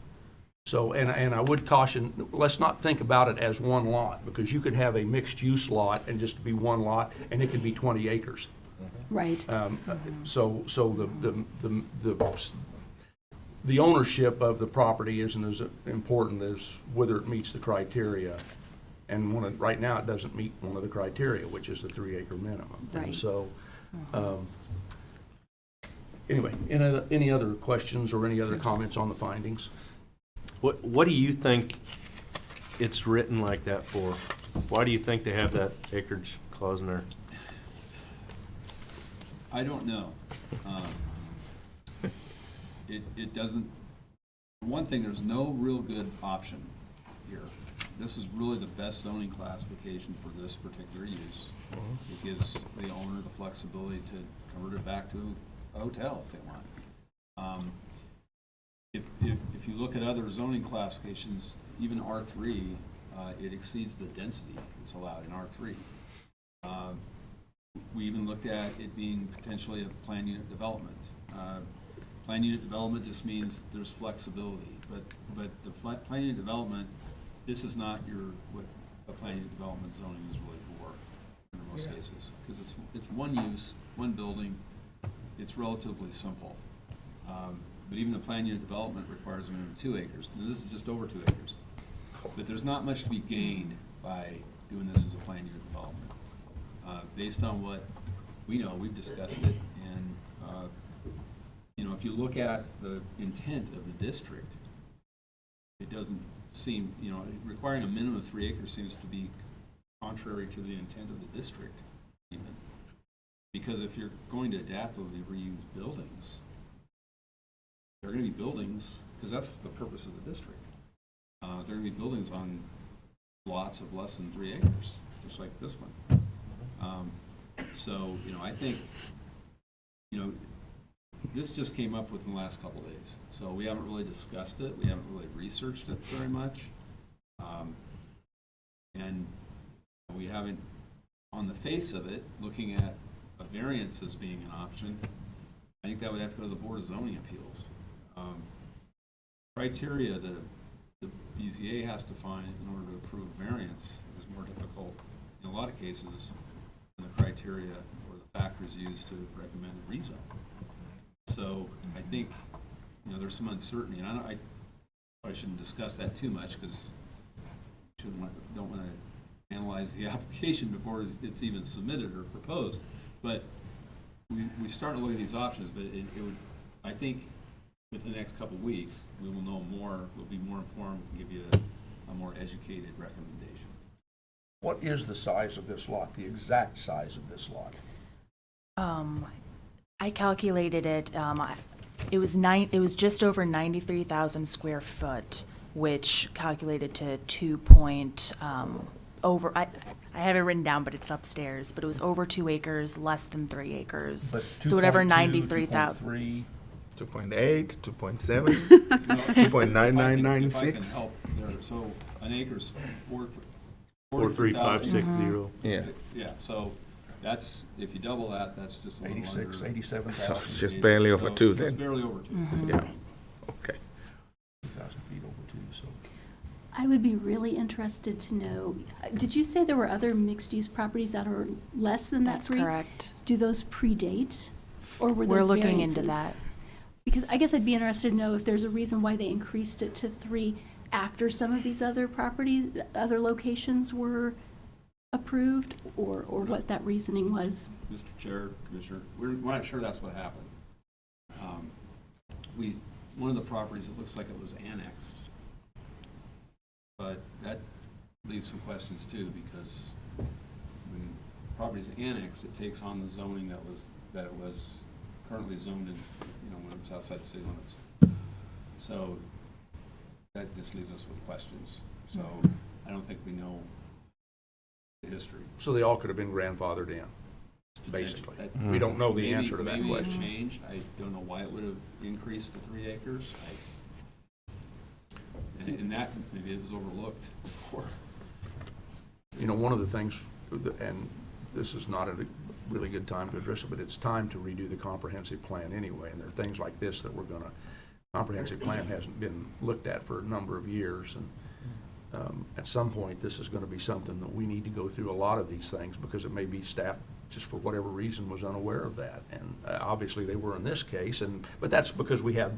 So, and I would caution, let's not think about it as one lot, because you could have a mixed-use lot and just be one lot, and it could be 20 acres. right. So the ownership of the property isn't as important as whether it meets the criteria. And right now, it doesn't meet one of the criteria, which is the 3 acre minimum. And Right. so, anyway, any other questions or any other comments on the findings? What do you think it's written like that for? Why do you think they have that acreage clause in there? I don't know. It doesn't, for one thing, there's no real good option here. This is really the best zoning classification for this particular use. It gives the owner the flexibility to convert it back to a hotel if they want. If you look at other zoning classifications, even R3, it exceeds the density that's allowed in R3. We even looked at it being potentially a plan unit development. Plan unit development just means there's flexibility, but the plan unit development, this is not what a plan unit development zoning is really for in most cases, because it's one use, one building, it's relatively simple. But even the plan unit development requires a minimum of 2 acres, and this is just over 2 acres. But there's not much to be gained by doing this as a plan unit development. Based on what we know, we've discussed it, and, if you look at the intent of the district, it doesn't seem, requiring a minimum of 3 acres seems to be contrary to the intent of the district, even. Because if you're going to adaptively reuse buildings, there are going to be buildings, because that's the purpose of the district. There are going to be buildings on lots of less than 3 acres, just like this one. So, I think, this just came up within the last couple of days. So we haven't really discussed it. We haven't really researched it very much. And we haven't, on the face of it, looking at a variance as being an option, I think that would have to go to the Board of Zoning Appeals. Criteria that the BZA has to find in order to approve variance is more difficult in a lot of cases than the criteria or the factors used to recommend a rezone. So I think, there's some uncertainty, and I probably shouldn't discuss that too much because don't want to analyze the application before it's even submitted or proposed. But we start to look at these options, but it would, I think, within the next couple of weeks, we will know more, we'll be more informed, and give you a more educated recommendation. What is the size of this lot, the exact size of this lot? I calculated it, it was just over 93,000 square foot, which calculated to I have it written down, but it's upstairs, but it was over 2 acres, less than 3 acres. But So whatever 2.2, 93,000. 2.3, 2.8, 2.7, If I can 2.9996. help there, so an acre's 43560. Yeah. Yeah, so that's, if you double that, that's just a little 86, under 87,000. So it's just acres. barely over So- 2 so it's then. barely over 2. Yeah, okay. 2,000 feet over 2, so. I would be really interested to know, did you say there were other mixed-use properties that are less than that That's 3? correct. Do those predate, or were We're those looking variances? into that. Because I guess I'd be interested to know if there's a reason why they increased it to 3 after some of these other properties, other locations were approved, or what that reasoning was. Mr. Chair, Commissioner, we're not sure that's what happened. One of the properties, it looks like it was annexed. But that leaves some questions too, because when property is annexed, it takes on the zoning that it was currently zoned in, when it was outside the city limits. So that just leaves us with questions. So I don't think we know the history. So they all could have been grandfathered in, basically. That- We don't know the maybe- answer to that Maybe it question. changed. I don't know why it would have increased to 3 acres. And that, maybe it was overlooked before. One of the things, and this is not a really good time to address it, but it's time to redo the comprehensive plan anyway. And there are things like this that comprehensive plan hasn't been looked at for a number of years. And at some point, this is going to be something that we need to go through a lot of these things because it may be staff, just for whatever reason, was unaware of that. And obviously, they were in this case, but that's because we have,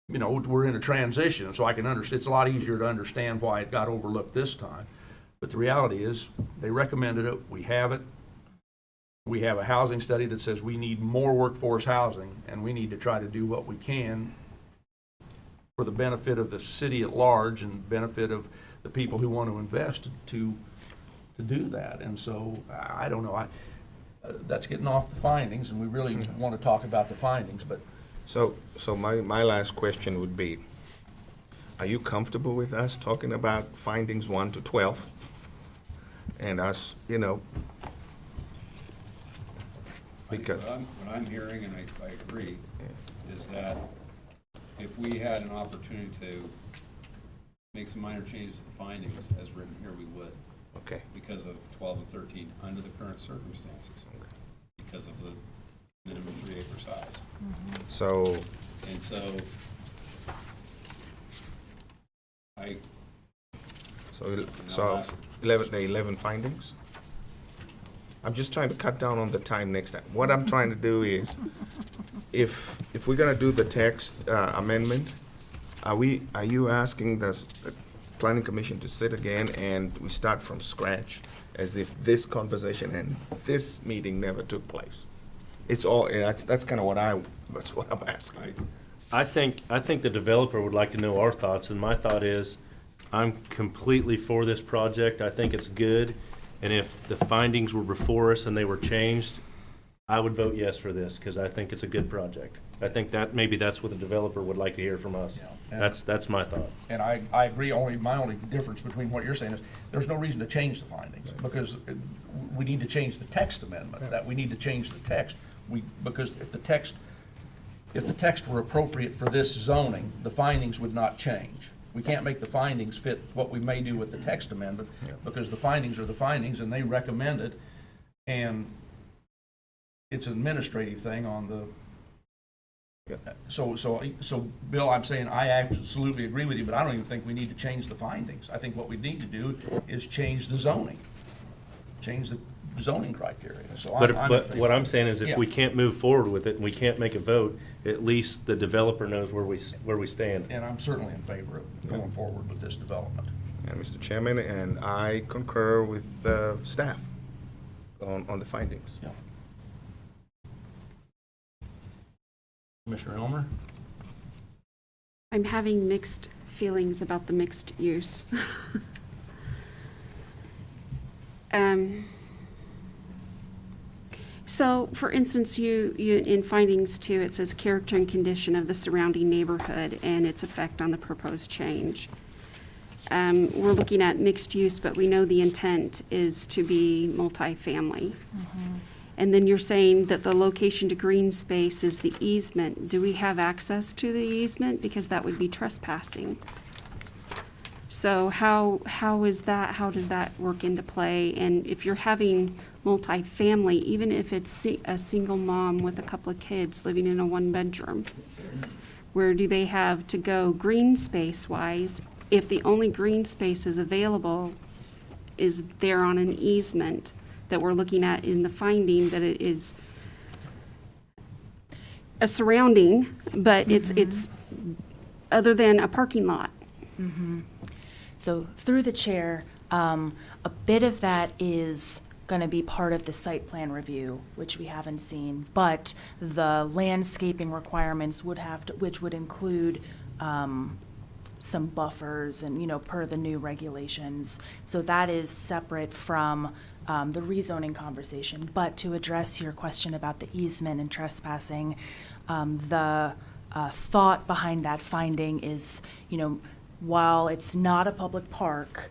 we're in a transition, so I can understand, it's a lot easier to understand why it got overlooked this time. But the reality is, they recommended it, we have it. We have a housing study that says we need more workforce housing, and we need to try to do what we can for the benefit of the city at large and benefit of the people who want to invest to do that. And so, I don't know, that's getting off the findings, and we really want to talk about the findings, but So my last question would be, are you comfortable with us talking about findings 1 to 12? And us, because, What I'm hearing, and I agree, is that if we had an opportunity to make some minor changes to the findings as written here, we would. Okay. because of 12 and 13 under the current circumstances, because of the minimum 3-acre size. So, And so so 11 findings? I'm just trying to cut down on the time next time. What I'm trying to do is, if we're gonna do the text amendment, are you asking the planning commission to sit again and we start from scratch as if this conversation and this meeting never took place? It's all, that's kind of that's what I'm asking. I think the developer would like to know our thoughts, and my thought is, I'm completely for this project. I think it's good, and if the findings were before us and they were changed, I would vote yes for this, because I think it's a good project. I think that, maybe that's what the developer would like to hear from us. Yeah. That's my thought. And I agree, my only difference between what you're saying is, there's no reason to change the findings, because we need to change the text amendment, that we need to change the text. Because if the text were appropriate for this zoning, the findings would not change. We can't make the findings fit what we may do with the text amendment, because the findings are the findings, and they recommend it, and it's an administrative thing on the, so Bill, I'm saying I absolutely agree with you, but I don't even think we need to change the findings. I think what we need to do is change the zoning, change the zoning criteria. So But what I'm saying is, if Yeah. we can't move forward with it and we can't make a vote, at least the developer knows where we stand. And I'm certainly in favor of going forward with this development. And Mr. Chairman, and I concur with staff on the findings. Yeah. Commissioner Elmer? I'm having mixed feelings about the mixed use. So, for instance, you in findings 2, it says character and condition of the surrounding neighborhood and its effect on the proposed change. We're looking at mixed use, but we know the intent is to be multifamily. And then you're saying that the location to green space is the easement. Do we have access to the easement? Because that would be trespassing. So how is that, how does that work into play? And if you're having multifamily, even if it's a single mom with a couple of kids living in a one-bedroom, where do they have to go green space-wise if the only green space is available is there on an easement that we're looking at in the finding that it is a surrounding, but it's other than a parking lot? So through the chair, a bit of that is going to be part of the site plan review, which we haven't seen, but the landscaping requirements would have to, which would include some buffers and, per the new regulations. So that is separate from the rezoning conversation. But to address your question about the easement and trespassing, the thought behind that finding is, while it's not a public park,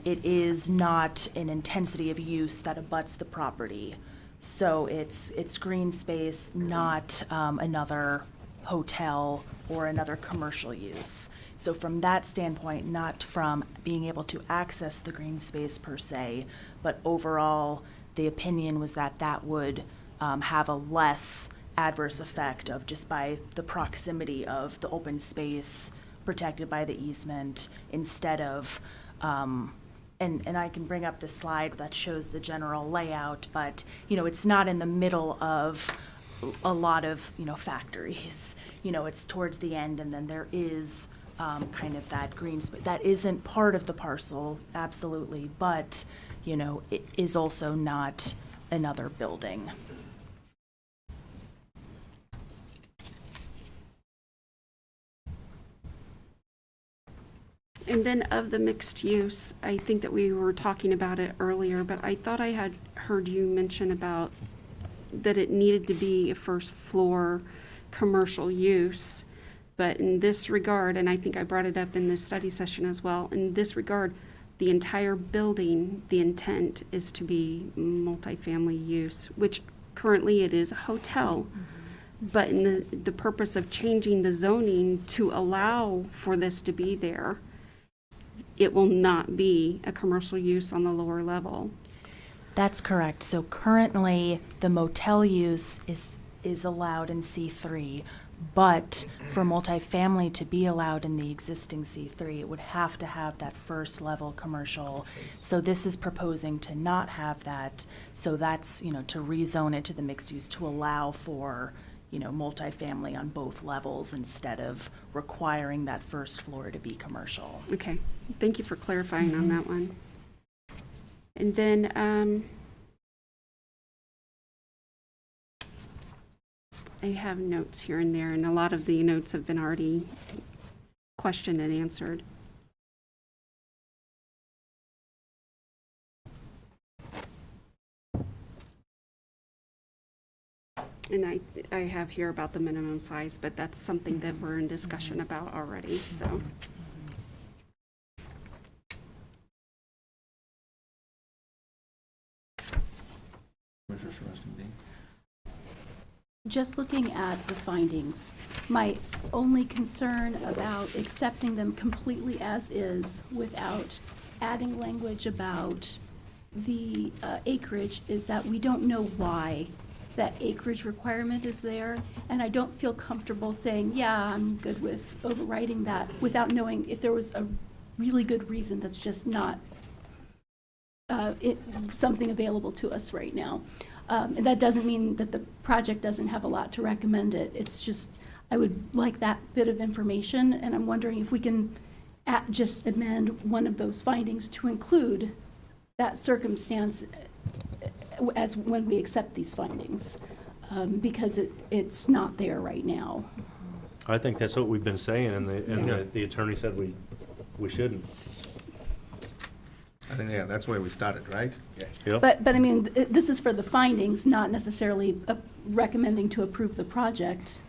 it is not an intensity of use that abuts the property. So it's green space, not another hotel or another commercial use. So from that standpoint, not from being able to access the green space per se, but overall, the opinion was that that would have a less adverse effect of just by the proximity of the open space protected by the easement instead of, and I can bring up the slide that shows the general layout, but, it's not in the middle of a lot of, factories. It's towards the end, and then there is kind of that green space. That isn't part of the parcel, absolutely, but, it is also not another building. And then of the mixed use, I think that we were talking about it earlier, but I thought I had heard you mention about that it needed to be a first floor commercial use. But in this regard, and I think I brought it up in this study session as well, in this regard, the entire building, the intent is to be multifamily use, which currently it is a hotel. But in the purpose of changing the zoning to allow for this to be there, it will not be a commercial use on the lower level. That's correct. So currently, the motel use is allowed in C3, but for multifamily to be allowed in the existing C3, it would have to have that first level commercial. So this is proposing to not have that. So that's, to rezone it to the mixed use to allow for, multifamily on both levels instead of requiring that first floor to be commercial. Okay, thank you for clarifying on that one. And then, I have notes here and there, and a lot of the notes have been already questioned and answered. And I have here about the minimum size, but that's something that we're in discussion about already, so. Just looking at the findings, my only concern about accepting them completely as is without adding language about the acreage is that we don't know why that acreage requirement is there, and I don't feel comfortable saying, yeah, I'm good with overriding that without knowing if there was a really good reason that's just not something available to us right now. And that doesn't mean that the project doesn't have a lot to recommend it. It's just, I would like that bit of information, and I'm wondering if we can just amend one of those findings to include that circumstance as when we accept these findings, because it's not there right now. I think that's what we've been saying, and the attorney said we shouldn't. I think, yeah, that's where we started, right? Yes. Yep. But I mean, this is for the findings, not necessarily recommending to approve the project.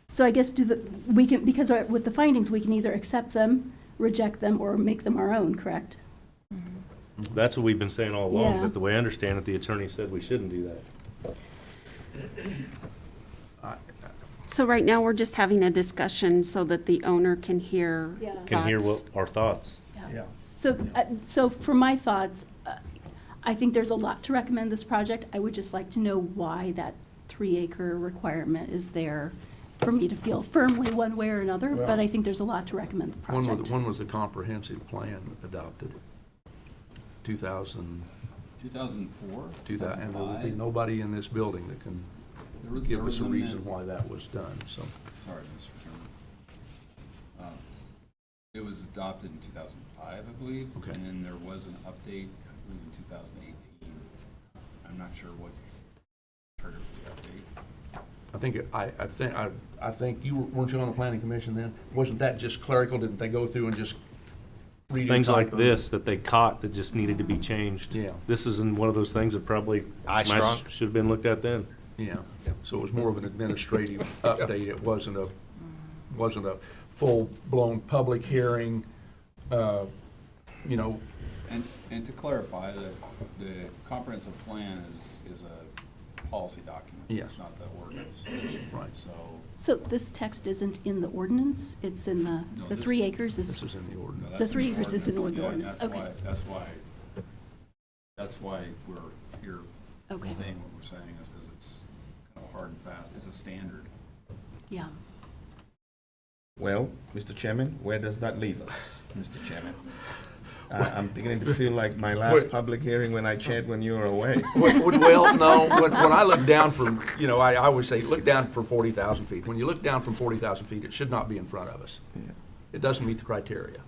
So I guess because with the findings, we can either accept them, reject them, or make them our own, correct? That's what we've been saying all along, Yeah. but the way I understand it, the attorney said we shouldn't do that. So right now, we're just having a discussion so that the owner can hear Yeah. Can hear thoughts. what our thoughts. Yeah. So for my thoughts, I think there's a lot to recommend this project. I would just like to know why that 3-acre requirement is there for me to feel firmly one way or another, but I think there's a lot to recommend the project. When was the comprehensive plan adopted? 2000, 2004, and there will be 2005. nobody in this building that can give There us was a an reason amendment. why that was done, so. Sorry, Mr. Chairman. It was adopted in 2005, I believe. Okay. And then there was an update, I believe, in 2018. I'm not sure what triggered the update. I think weren't you on the planning commission then? Wasn't that just clerical? Didn't they go through and just read Things like this that they caught that just needed to be changed. Yeah. This isn't one of those things that probably strong. should have been looked at then. Yeah, so it was more of an administrative update. It wasn't a full-blown public hearing, And to clarify, the comprehensive plan is a policy document. Yeah. It's not the ordinance. Right. So this text isn't in the ordinance, it's in the No, 3 acres This is, is in the No, ordinance. that's The 3 in acres is in the Yeah, ordinance. Okay. That's why we're here Okay. saying what we're saying is because it's kind of hard and fast. It's a standard. yeah. Well, Mr. Chairman, where does that leave us, Mr. Chairman? I'm beginning to feel like my last public hearing when I chaired when you were away. Well, no, when I look down from, I always say, look down from 40,000 feet. When you look down from 40,000 feet, it should not be in front of us. It doesn't meet the criteria.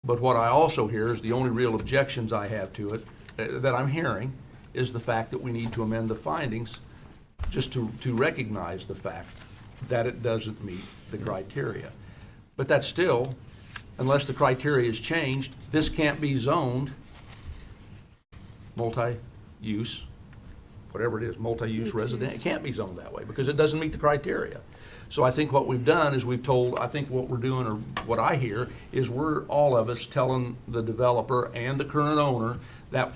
But what I also hear is the only real objections I have to it, that I'm hearing, is the fact that we need to amend the findings just to recognize the fact that it doesn't meet the criteria. But that's still, unless the criteria is changed, this can't be zoned multi-use, whatever it is, multi-use resident. It can't be zoned that way because it doesn't meet the criteria. So I think what we've done is I think what we're doing, or what I hear, is all of us telling the developer and the current owner that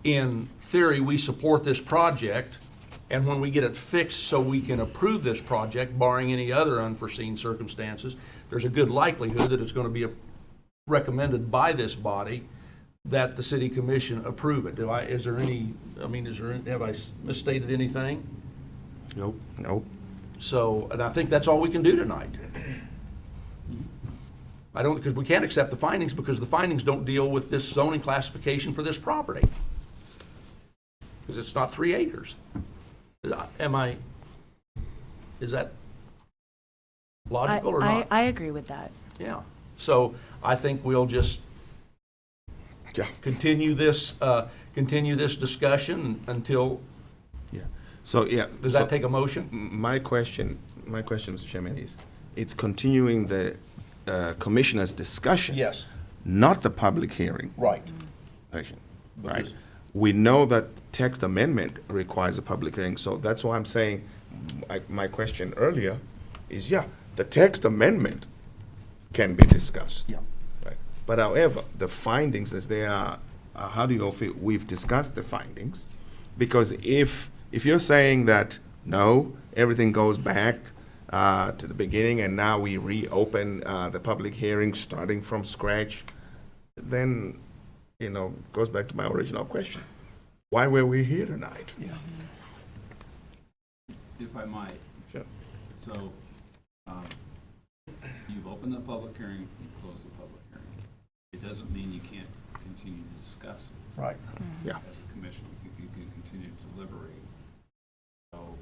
in theory, we support this project, and when we get it fixed so we can approve this project, barring any other unforeseen circumstances, there's a good likelihood that it's going to be recommended by this body, that the city commission approve it. Is there any, have I misstated anything? Nope. Nope. So, and I think that's all we can do tonight. Because we can't accept the findings, because the findings don't deal with this zoning classification for this property. Because it's not 3 acres. Is that logical or not? I agree with that. Yeah. So I think we'll just Yeah. continue this discussion until, Yeah. So, yeah. does so that take a motion? My question, Mr. Chairman, is, it's continuing the commissioner's discussion. Yes, Not the public hearing. right. Action, right? Because- We know that text amendment requires a public hearing, so that's why I'm saying, my question earlier is, yeah, the text amendment can be discussed. Yeah. Right. But however, the findings as they are, how do you all feel? We've discussed the findings, because if you're saying that, no, everything goes back to the beginning and now we reopen the public hearing starting from scratch, then, goes back to my original question. Why were we here tonight? Yeah. If I might. Sure. So, you've opened the public hearing, you closed the public hearing. It doesn't mean you can't continue to discuss it. Right. Yeah. As a commission, you can continue to deliberate. So,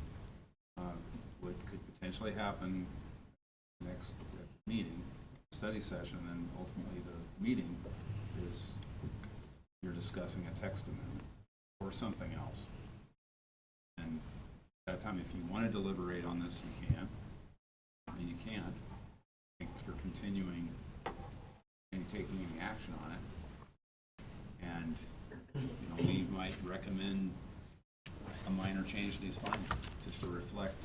what could potentially happen next meeting, study session, and ultimately the meeting is you're discussing a text amendment or something else. And at that time, if you want to deliberate on this, you can. I mean, you can't. I think you're continuing and taking any action on it. And, we might recommend a minor change to these findings, just to reflect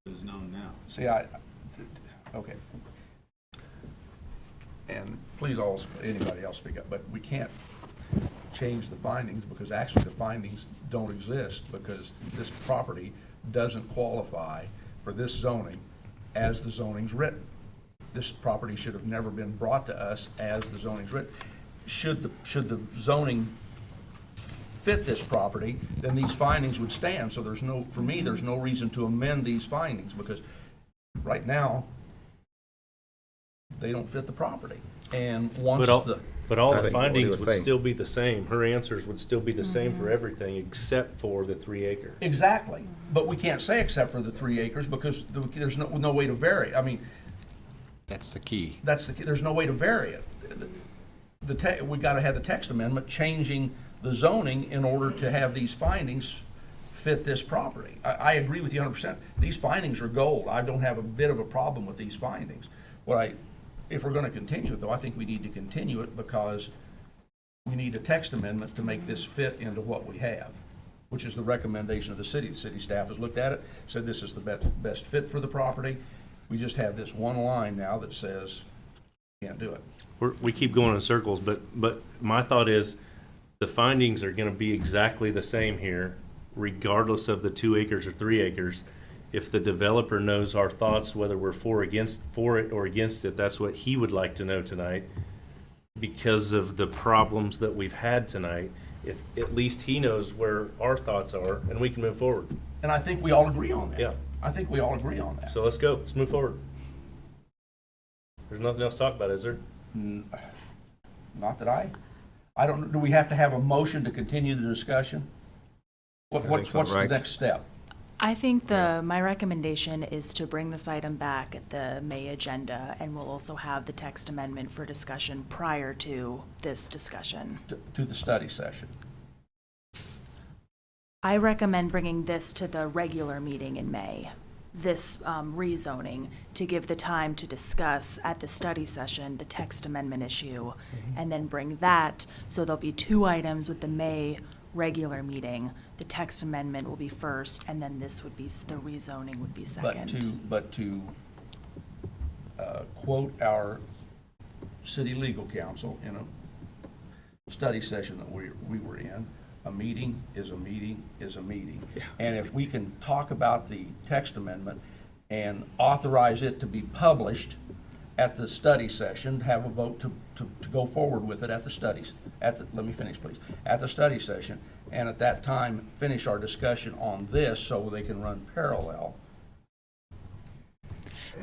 what is known now. See, okay. And please anybody else speak up, but we can't change the findings, because actually the findings don't exist, because this property doesn't qualify for this zoning as the zoning's written. This property should have never been brought to us as the zoning's written. Should the zoning fit this property, then these findings would stand. So for me, there's no reason to amend these findings, because right now, they don't fit the property. And once But all I the think what he findings was would saying. still be the same. Her answers would still be the same for everything except for the 3 acre. Exactly, but we can't say except for the 3 acres, because there's no way to vary. I mean, That's the key. there's no way to vary it. We gotta have the text amendment changing the zoning in order to have these findings fit this property. I agree with you 100%. These findings are gold. I don't have a bit of a problem with these findings. If we're gonna continue it, though, I think we need to continue it, because we need a text amendment to make this fit into what we have, which is the recommendation of the city. The city staff has looked at it, said this is the best fit for the property. We just have this one line now that says, can't do it. We keep going in circles, but my thought is the findings are going to be exactly the same here, regardless of the 2 acres or 3 acres. If the developer knows our thoughts, whether we're for it or against it, that's what he would like to know tonight. Because of the problems that we've had tonight, if at least he knows where our thoughts are, and we can move forward. And I think we all agree on that. Yeah. I think we all agree on that. So let's go. Let's move forward. There's nothing else to talk about, is there? Not that I don't, do we have to have a motion to continue the discussion? I think What's so, the right. next step? I think my recommendation is to bring this item back at the May agenda, and we'll also have the text amendment for discussion prior to this discussion. To the study session. I recommend bringing this to the regular meeting in May, this rezoning, to give the time to discuss at the study session the text amendment issue, and then bring that, so there'll be 2 items with the May regular meeting. The text amendment will be first, and then the rezoning would be second. But to quote our city legal counsel in a study session that we were in, a meeting is a meeting is a meeting. Yeah. And if we can talk about the text amendment and authorize it to be published at the study session, have a vote to go forward with it at the studies, let me finish, please, at the study session, and at that time, finish our discussion on this so they can run parallel.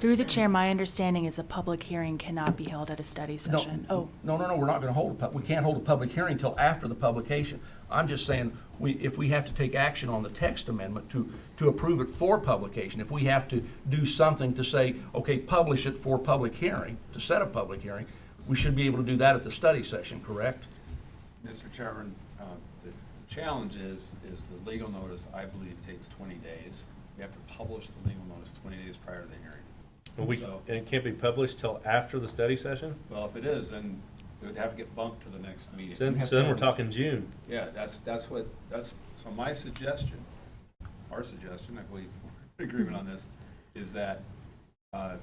Through the chair, my understanding is a public hearing cannot be held at a study session. Oh, No, we're not gonna we can't hold a public hearing until after the publication. I'm just saying, if we have to take action on the text amendment to approve it for publication, if we have to do something to say, okay, publish it for public hearing, to set a public hearing, we should be able to do that at the study session, correct? Mr. Chairman, the challenge is the legal notice, I believe, takes 20 days. We have to publish the legal notice 20 days prior to the hearing. And it can't be published till after the study session? Well, if it is, then it would have to get bumped to the next meeting. So then we're talking June. Yeah, so my suggestion, our suggestion, I believe, we're in agreement on this, is that to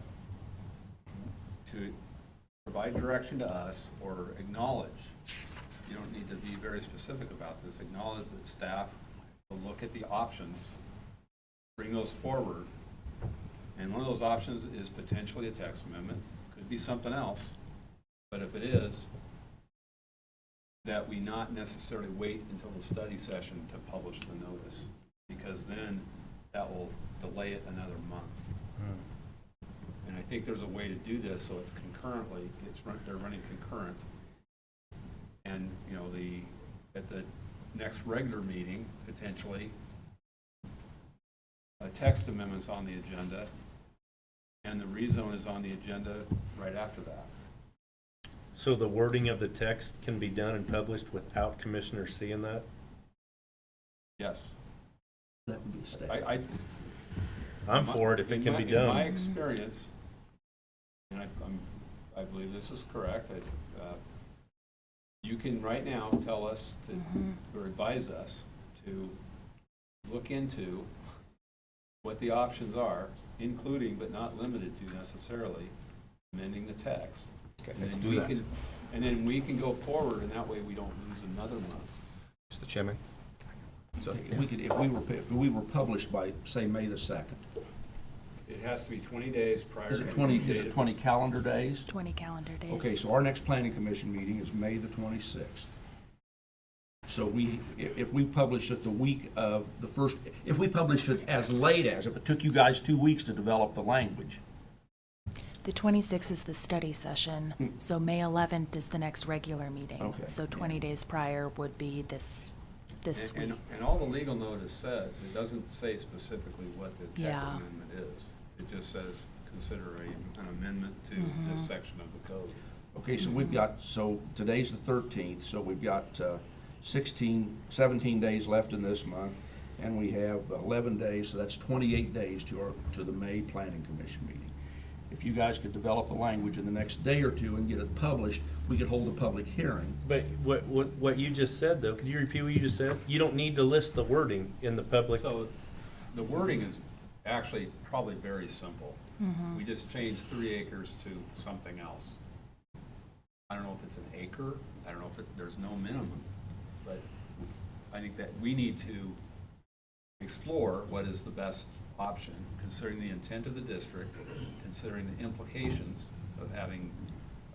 provide direction to us or acknowledge, you don't need to be very specific about this, acknowledge that staff will look at the options, bring those forward, and one of those options is potentially a text amendment, could be something else, but if it is, that we not necessarily wait until the study session to publish the notice, because then that will delay it another month. And I think there's a way to do this so it's concurrently, they're running concurrent. And, you know, at the next regular meeting, potentially, a text amendment's on the agenda, and the rezone is on the agenda right after that. So the wording of the text can be done and published without commissioners seeing that? Yes. That would be a step. I'm for it if it can be In my done. experience, and I believe this is correct, you can right now tell us or advise us to look into what the options are, including but not limited to necessarily amending the text. Okay, And let's then do we that. can- And then we can go forward, and that way we don't lose another month. Mr. Chairman? So, If we were published by, say, May the 2nd, It has to be 20 days prior to is the it date 20 of- calendar days? 20 calendar days. Okay, so our next planning commission meeting is May the 26th. So if we publish it the week of the first, if we publish it as late as, if it took you guys 2 weeks to develop the language, The 26th is the study session, so May 11th is the next regular meeting. Okay. So 20 days prior would be this week. And all the legal notice says, it doesn't say specifically what the text Yeah. amendment is. It just says, consider an amendment to this section of the code. okay, so we've got, so today's the 13th, so we've got 17 days left in this month, and we have 11 days, so that's 28 days to the May Planning Commission meeting. If you guys could develop the language in the next day or two and get it published, we could hold a public hearing. But what you just said, though, could you repeat what you just said? You don't need to list the wording in the public. So the wording is actually probably very simple. We just changed 3 acres to something else. I don't know if it's an acre, I don't know if there's no minimum, but I think that we need to explore what is the best option, considering the intent of the district, considering the implications of having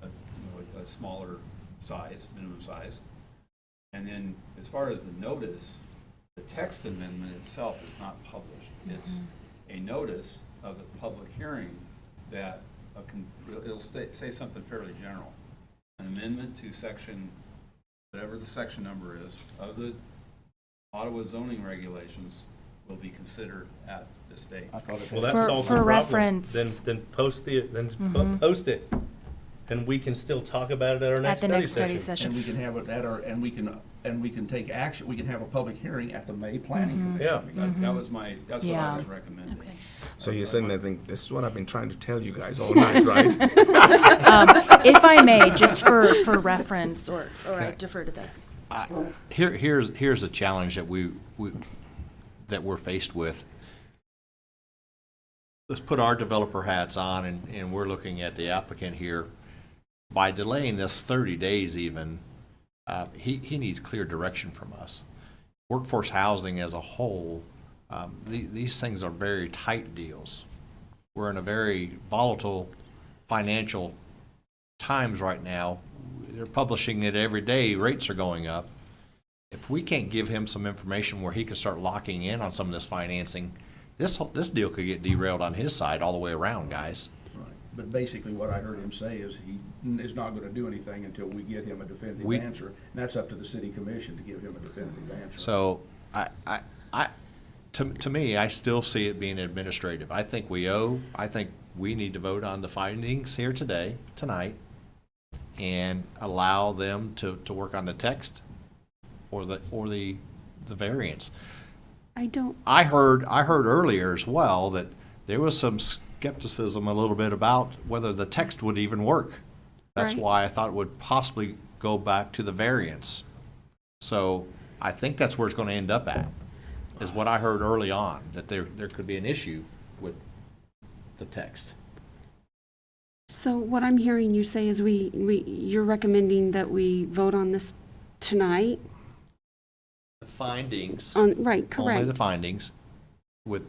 a smaller size, minimum size. And then, as far as the notice, the text amendment itself is not published. It's a notice of a public hearing that it'll say something fairly general. An amendment to section, whatever the section number is, of the Ottawa zoning regulations will be considered at this date. I thought it Well, had- that For- solves for the problem. reference- Then post post it, and we can still talk about it at our At next the study next study session. And session. we can have it at our, and we can take action, we can have a public hearing at the May Planning Yeah. Commission meeting. That was that's what I Yeah. was recommending. Okay. so you're saying, I think, this is what I've been trying to tell you guys all night, right? If I may, just for reference, or I Okay. defer to the, Here's a challenge that we're faced with. Let's put our developer hats on, and we're looking at the applicant here. By delaying this 30 days even, he needs clear direction from us. Workforce housing as a whole, these things are very tight deals. We're in a very volatile financial times right now. They're publishing it every day, rates are going up. If we can't give him some information where he can start locking in on some of this financing, this deal could get derailed on his side all the way around, guys. Right. But basically, what I heard him say is he is not gonna do anything until we get him a definitive We- answer, and that's up to the city commission to give him a definitive answer. So to me, I still see it being administrative. I think we need to vote on the findings here tonight, and allow them to work on the text or the variance. I heard earlier as well that there was some skepticism a little bit about whether the text would even work. That's Right. why I thought it would possibly go back to the variance. So I think that's where it's gonna end up at, is what I heard early on, that there could be an issue with the text. So what I'm hearing you say is you're recommending that we vote on this tonight? The findings. Right, Only the correct. findings with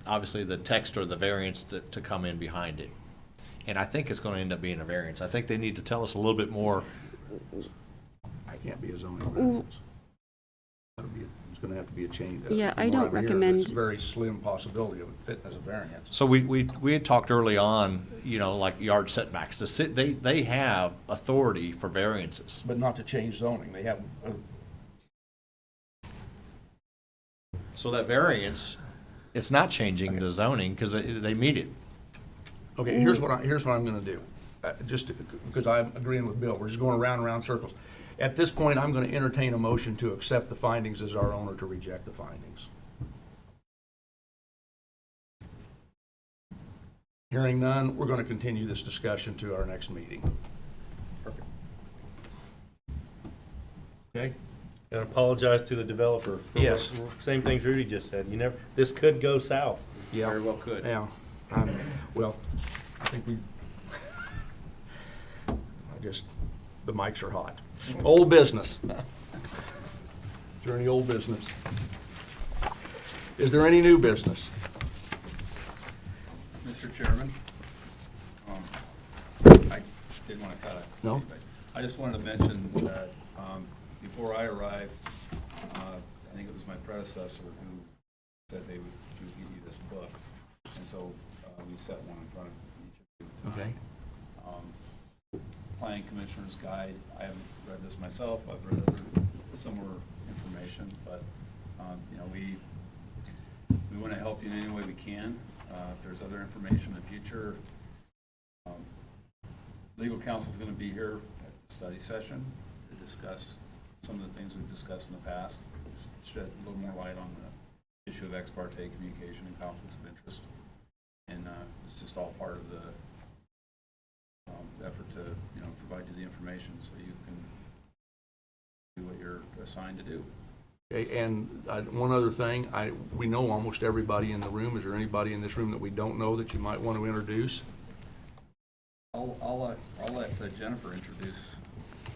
obviously the text or the variance to come in behind it. And I think it's gonna end up being a variance. I think they need to tell us a little bit more. I can't be a zoning variance. It's gonna have to be a change. Yeah, I From don't what I'm hearing, recommend- It's a very slim possibility of it fitting as a variance. So we had talked early on, like yard setbacks. They have authority for variances. But not to change zoning. They have, So that variance, it's not changing the zoning because they meet it. okay, here's what I'm gonna do. Just because I'm agreeing with Bill, we're just going around and around circles. At this point, I'm gonna entertain a motion to accept the findings as our owner, to reject the findings. Hearing none, we're gonna continue this discussion to our next meeting. Perfect. Okay? And apologize to the developer. for Yes. what- Same things Rudy just said. This could go south. Yeah. Very well could. Yeah. Well, I think the mics are hot. Old business. Is there any old business? Is there any new business? Mr. Chairman, I didn't want to cut it. No? I just wanted to mention that before I arrived, I think it was my predecessor who said they would give you this book. And so we set one in front of each of you tonight. Okay. Planning Commissioner's Guide. I haven't read this myself. I've read other similar information, but, we want to help you in any way we can. If there's other information in the future, legal counsel is going to be here at the study session to discuss some of the things we've discussed in the past, just shed a little more light on the issue of ex parte communication and conflicts of interest. And it's just all part of the effort to, provide you the information so you can do what you're assigned to do. Okay, and one other thing, we know almost everybody in the room. Is there anybody in this room that we don't know that you might want to introduce? I'll let Jennifer introduce.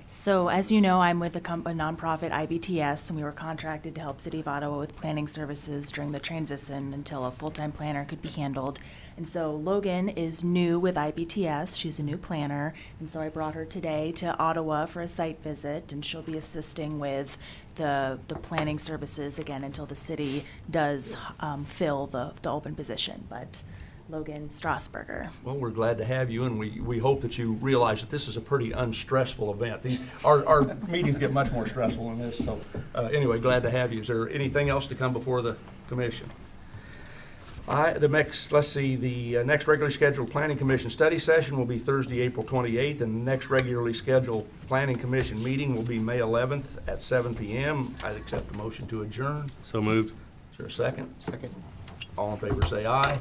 So as you know, I'm with a nonprofit, IBTS, and we were contracted to help City of Ottawa with planning services during the transition until a full-time planner could be handled. And so Logan is new with IBTS. She's a new planner. And so I brought her today to Ottawa for a site visit, and she'll be assisting with the planning services again until the city does fill the open position. But Logan Strasburger. Well, we're glad to have you, and we hope that you realize that this is a pretty unstressful event. Our meetings get much more stressful than this, so anyway, glad to have you. Is there anything else to come before the commission? The next regularly scheduled Planning Commission study session will be Thursday, April 28th, and the next regularly scheduled Planning Commission meeting will be May 11th at 7 p.m. I'd accept the motion to adjourn. So moved. Is there a second? Second. All in favor, say aye.